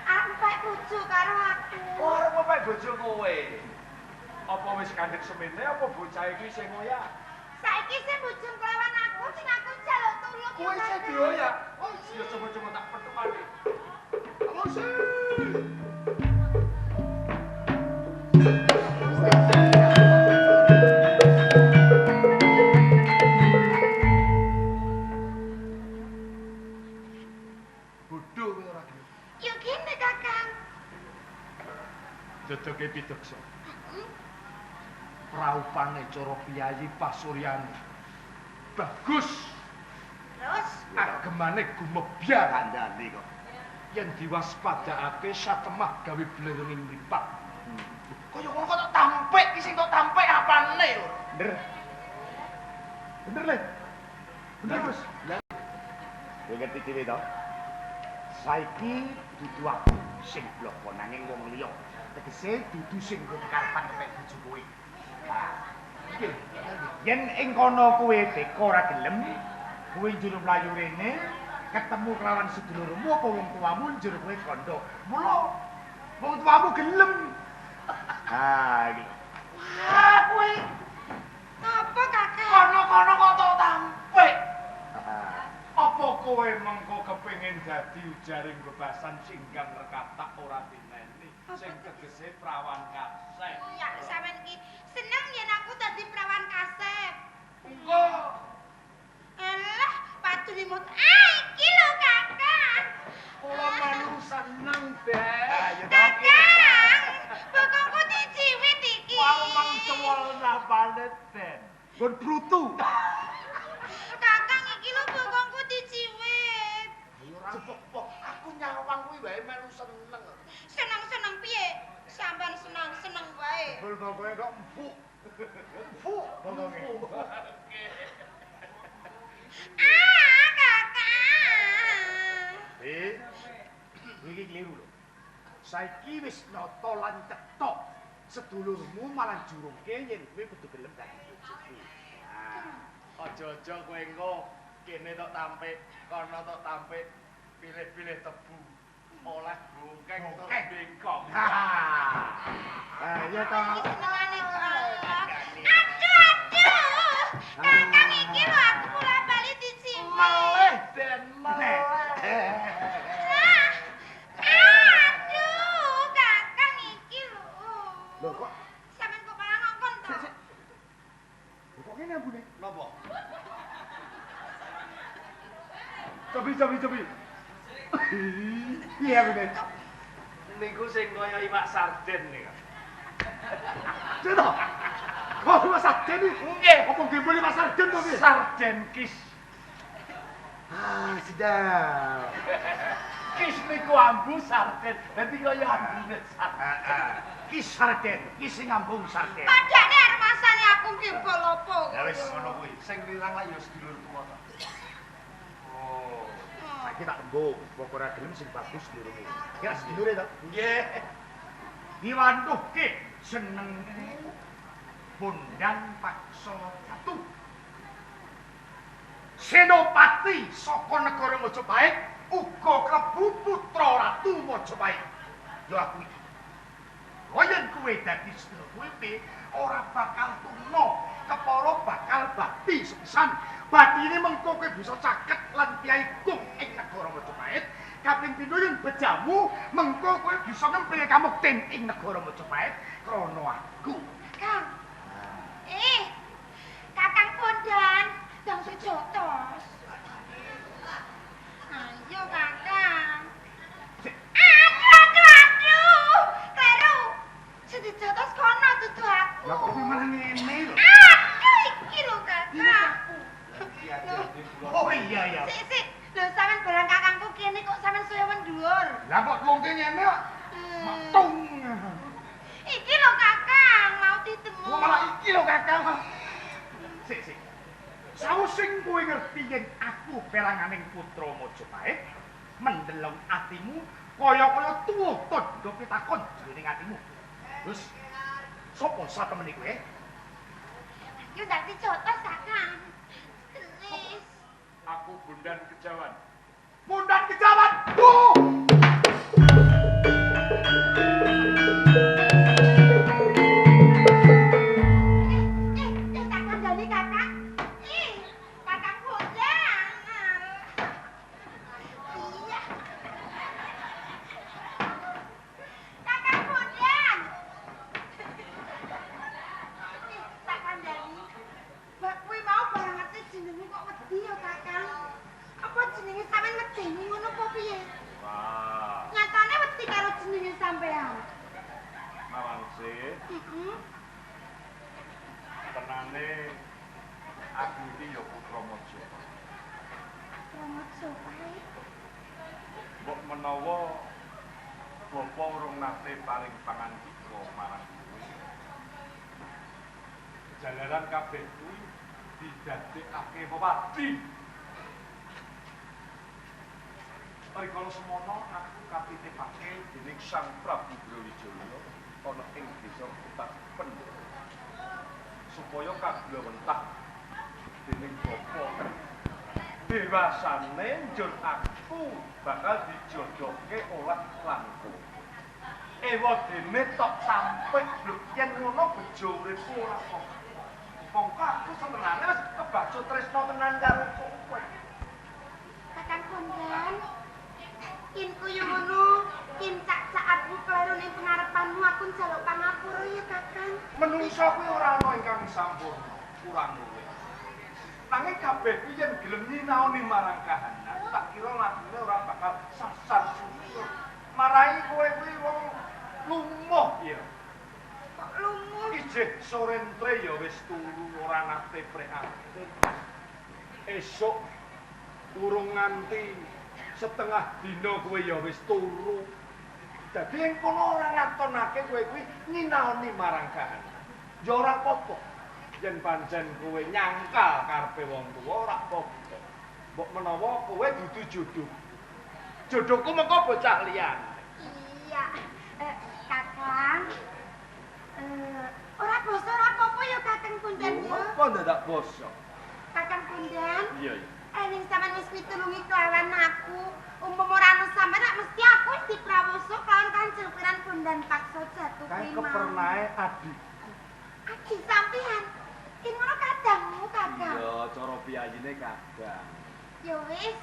Arep mpek bojo karo aku. oh, arep mpek bojo kowe. Apa wis kandhek semene apa bocah iki sing ngoyak? Saiki sing bojo kelawan aku sing aku njaluk tulung. Kowe sing dioyak. Oh, yo coba-coba tak petukane. Bodoh kowe ora gelem. Yo kene Kakang. Dodoke pidoksa. Praupane cara piyayi pasuryane. Bagus. Terus Agemane gumebyar. Kandhane kok. Yen diwaspadakake satemah gawe blerenging mripat. Kaya ngono kok tak tampek iki sing tok tampek apane lho. Bener. Bener le. Bener Gus. Kowe ngerti dhewe to? Saiki dudu aku sing bloko nanging wong liya. Tegese dudu sing nggo karepan kepek bojo kowe. Yen ing kono kowe teka ora gelem, kowe njur mlayu rene ketemu kelawan sedulurmu apa wong tuamu njur kowe kandha. Mula wong tuamu gelem. Iki. Wah, kowe apa kakek? Kono-kono kok tok tampik. Apa kowe mengko kepengin dadi ujaring bebasan singgang rekatak ora dineni sing tegese prawan kasep. Ya, sampean iki seneng yen aku dadi prawan kasep. Engko Alah, padu limut. Iki lho, Kakang. kula melu seneng, Dek. Kakang, bokongku diciwit iki. Wong mangcewol napane, Den. Gon brutu. Kakang iki lho bokongku diciwit. Ayo ora pok-pok, aku nyawang kuwi wae melu seneng. Seneng-seneng piye? Sampeyan seneng-seneng wae. Bul kowe kok empuk. Empuk bokonge. Kakang. Iki kliru lho. Saiki wis nata lan cetha. Sedulurmu malah jurungke yen kowe kudu gelem dadi bojoku. Aja-aja kowe engko kene tok tampik, kono tok tampik, pilih-pilih tebu. Oleh bongkeng tok bengkok. Ya ta. Iki senengane kok. Aduh. Kakang iki lho aku bola bali diciwit. Meleh Den meleh. Aduh, Kakang iki lho. Lho kok Sampeyan kok malah ngongkon to? kok ngene ambune? Napa? Cobi. Iya bener. Niku sing kaya iwak sarden niku. Cita. Kok Mas Sarden iki? Nggih. Apa gembole Mas Sarden to piye? Sarden kis. Sedap. Kis niku ambu sarden. Dadi kaya ambune sarden. Ki Sarden, ki sing ngambung Sarden. Padane arep masane aku ngibol apa? Ya wis ngono kuwi. Sing rirang lah ya sedulur tuwa to. Oh. Saiki tak tembung, wong ora gelem sing bagus durunge. Ya sedulure to. Nggih. Diwantuhke senengku Bondan Paksa Jatuh. Senopati saka negara Majapahit uga klebu putra Ratu Majapahit. Lho aku iki. Yen kowe dadi sedulur kowe ora bakal tuna, kepara bakal bakti sepisan. Batine mengko kowe bisa caket lan piaigung ing negara Majapahit. Kaping pindho yen bejamu mengko kowe bisa nempel kamukten ing negara Majapahit krana aku. Kang. Kakang Bondan, dong sejotos. Ayo Kakang. Aduh. Kleru. Sing dijotos kono dudu aku. Lah kok malah ngene lho. Aduh, iki lho Kakang. Oh iya. Sik. Lho sampean barang kakangku kene kok sampean saya mendhuwur. Lah kok lungke ngene kok matung. Iki lho Kakang, mau ditemu. Kok malah iki lho Kakang. Sik. Sausing kowe ngerti yen aku peranganing putra Majapahit, mendeleng atimu kaya tuwuh tandha pitakon jroning atimu. Terus sapa satemene kowe? Yo ndak dijotos Kakang. Tenis. Aku Bondan Kejawan. Bondan Kejawan. Tak kandhani Kakang. Kakang Bondan. Iya. Kakang Bondan. Tak kandhani. Mbak kuwi mau banget jenenge kok wedi ya Kakang. Apa jenenge sampean medeni ngono apa piye? Wah, Nyatane wedi karo jenenge sampean. Nawangse, Heeh. tenane aku iki ya putra Majapahit. Selamat sore. Mbok menawa bapa urung nate paring pangandika marang kowe. Jalaran kabeh kuwi didadekake wewadi. Rikala semono aku katitipake dening Sang Prabu Brawijaya ana ing desa Kutapen supaya kagulawentah dening bapa dewasane njur aku bakal dijodohke oleh langkung. Ewa dene tok sampe bluk yen ngono bejo uripku ora kok. Mongko aku senengane wis kebacut tresno tenan karo kowe. Kakang Bondan, yen koyo ngono, yen sak-sakatku kleru ning pengarepanmu aku njaluk pangapura ya Kakang. Menungso kuwi ora ana ingkang sampurna, kurang luwih. Nanging kabeh kuwi yen gelem nyinaoni marang kahanan, tak kira latine ora bakal sasar susur. Marai kowe kuwi wong lumuh ya. Kok lumuh? Ijih sorentre ya wis turu ora nate prihatin. Esuk urung nganti setengah dina kowe ya wis turu. Dadi ing kono ora ngatonake kowe kuwi nyinaoni marang kahanan. Ya ora apa-apa. Yen pancen kowe nyangkal karepe wong tuwa ora apa-apa. Mbok menawa kowe dudu jodoh. Jodohku mengko bocah liyan. Iya, Kakang. Ora basa ora apa-apa ya Kakang Bondan ya. Apa ndak basa? Kakang Bondan. Iya, iya. Ning sampean wis pitulungi kelawan aku. Umpama ora ana sampean nek mesti aku wis diprawoso kelawan Kanjeng Piran Bondan paksa jatuh Kae prima. kepernae adik. Adi sampean. Ki ngono kadangmu, Kakang. Iya, cara piyayine kadang. Ya wis,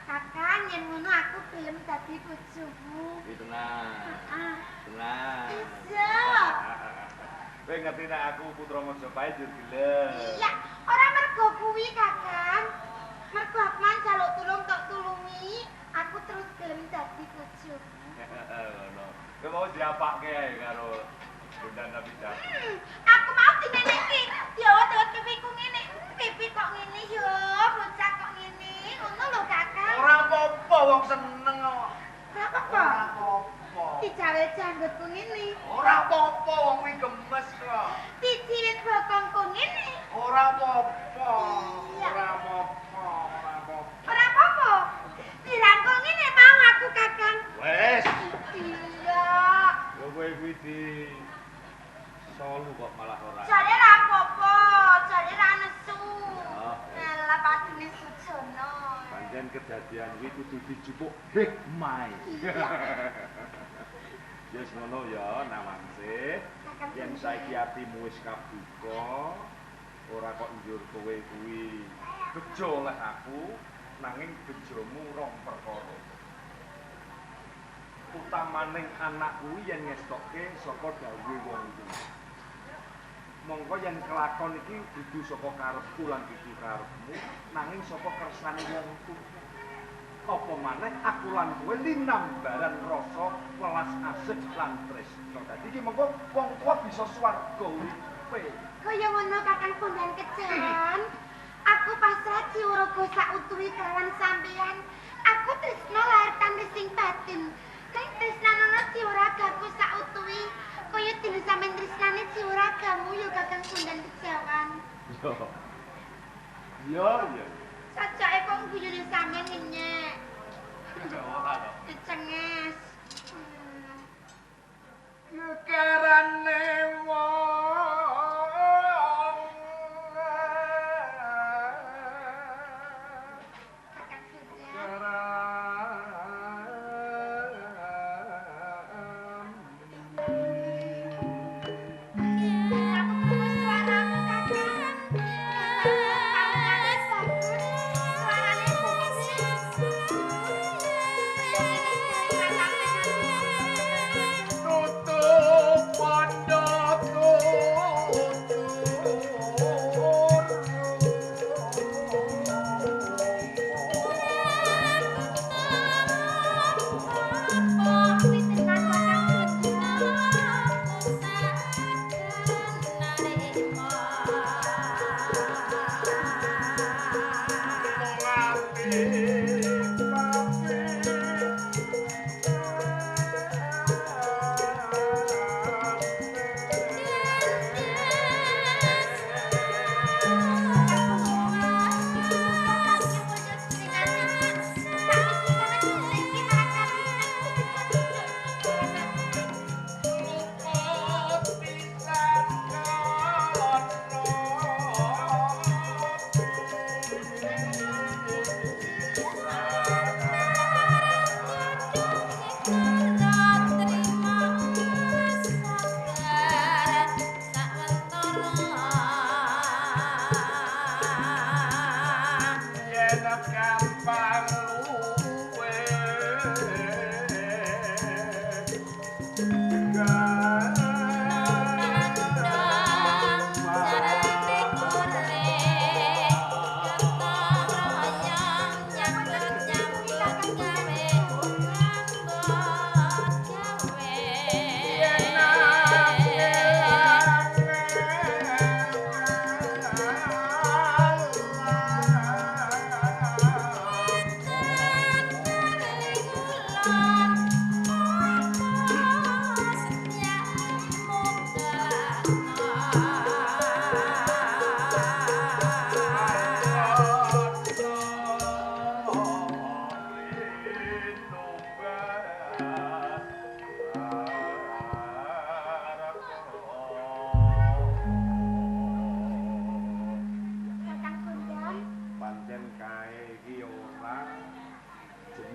Kakang yen ngono aku gelem dadi bojomu. Iki tenang. Heeh. Tenang. Iya. Kowe ngerti nek aku putra Majapahit yo gelem. Iya, ora mergo kuwi, Kakang. Mergo aku njaluk tulung tok tulungi, aku terus gelem dadi bojomu. Ngono. Kowe mau diapake ae karo Bondan Abidal. Aku mau dinene iki. Diawet-awet pipiku ngene. Pipi kok ngene yo, bocah kok ngene. Ngono lho, Kakang. Ora apa-apa wong seneng kok. Ora apa-apa. Ora apa-apa. Dijawe janggutku ngene. Ora apa-apa wong kuwi gemes kok. Dicirit bokongku ngene. Ora apa-apa. Iya. Ora apa-apa. Ora apa-apa. Ora apa-apa. Dirangkul ngene mau aku, Kakang. Wes. Iya. Yo kowe kuwi di solu kok malah ora. Jare ra apa-apa, jare ra nesu. Oh. Lah padune sujono. Pancen kedadian kuwi kudu dijupuk hikmah. Ya ngono ya Nawangse. Yen saiki atimu wis kabuka, ora kok njur kowe kuwi bejo oleh aku, nanging bejomu rong perkara. Utamaning anak kuwi yen ngestokke saka dawuhe wong tuwa. Mongko yen kelakon iki dudu saka karepku lan dudu karepmu, nanging saka kersane wong tuwa. Apa maneh aku lan kowe linambaran rasa welas asih lan tresna. Dadi iki mengko wong tuwa bisa swarga uripe. Kaya ngono Kakang Bondan Kejawan. Aku pasrah jiwaraga sautuhe kelawan sampeyan. Aku tresna lahir kanthi sing batin. Kang tresnanono jiwaragaku sautuhe kaya dene sampeyan tresnane jiwaragamu ya Kakang Bondan Kejawan. Yo. Sajake kok guyune sampeyan ngenyek. Ora kok. Kecenges. Karane wong Kakang Bondan. Karan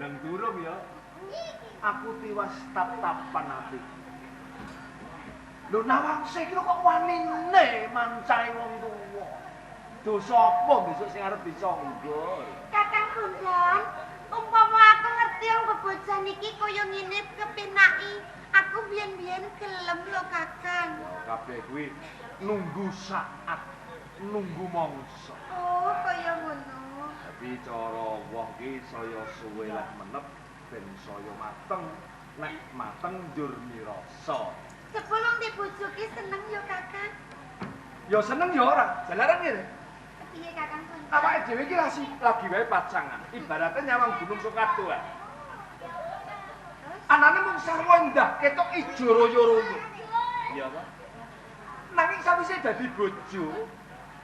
gendeng durung ya. Aku tiwas tap-tapan ati. Lho nawangse iki kok wanine mancai wong tuwa. Dosa apa besok sing arep disangga? Kakang Bondan, umpama aku ngerti wong bebojan iki kaya ngene kepenaki, aku biyen-biyen gelem lho Kakang. Kabeh kuwi nunggu saat, nunggu mangsa. Oh, kaya ngono. Tapi cara woh ki saya suwe lek menep ben saya mateng. Nek mateng njur mirasa. Sepulung di bojo ki seneng yo Kakang. Ya seneng ya ora, jalaran ngene. Piye Kakang Bondan? Awake dhewe iki lagi wae pacangan. Ibaratnya nyawang gunung Sokato ae. Anane mung sarwa endah ketok ijo royo-royo. Iya ta? Nanging sawise dadi bojo,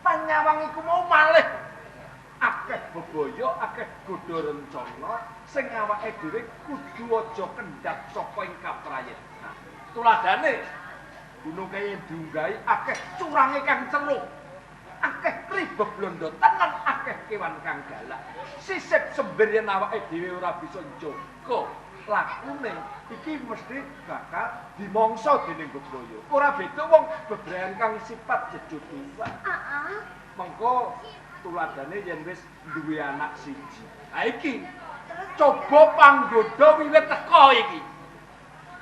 panyawang iku mau malih akeh bebaya, akeh godha rencana sing awake dhewe kudu aja kendhat saka ing kaprayit. Nah, tuladane gunung kaya diunggahi akeh curange kang celuh. Akeh kribeg blondotan lan akeh kewan kang galak. Sisip sember yen awake dhewe ora bisa njaga lakune iki mesti bakal dimangsa dening bebaya. Ora beda wong bebrayan kang sifat jejodohan. Heeh. Mengko tuladane yen wis duwe anak siji. Ha iki coba panggoda wiwit teka iki.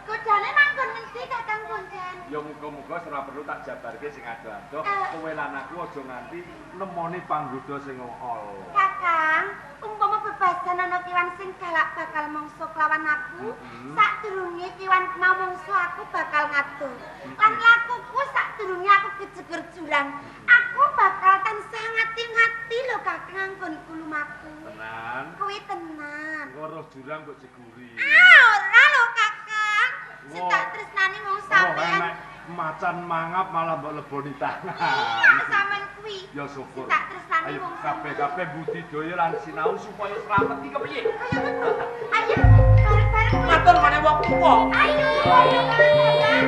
Godane manggon ngendi Kakang Bondan? Ya muga-muga ora perlu tak jabarke sing ado-ado. Kowe lan aku aja nganti nemoni panggoda sing ol. Kakang, umpama bebasan ana kewan sing galak bakal mangsa kelawan aku, sadurunge kewan mau mangsa aku bakal ngatur. Lan lakuku sadurunge aku kejeger jurang, aku bakal tansah ngati-ngati lho Kakang nggonku lumaku. Tenan. Kuwi tenan. Engko roh jurang kok jeguri. Ora lho Kakang. Sing tak tresnani wong sampean. Macan mangap malah mbok leboni tangan. Sampeyan kuwi. Ya syukur. Sing tak tresnani Ayo wong kabeh-kabeh budidaya lan sinau supaya slamet iki kepiye? Ayo bareng-bareng. Matur meneh wong tuwa. Ayo bareng-bareng.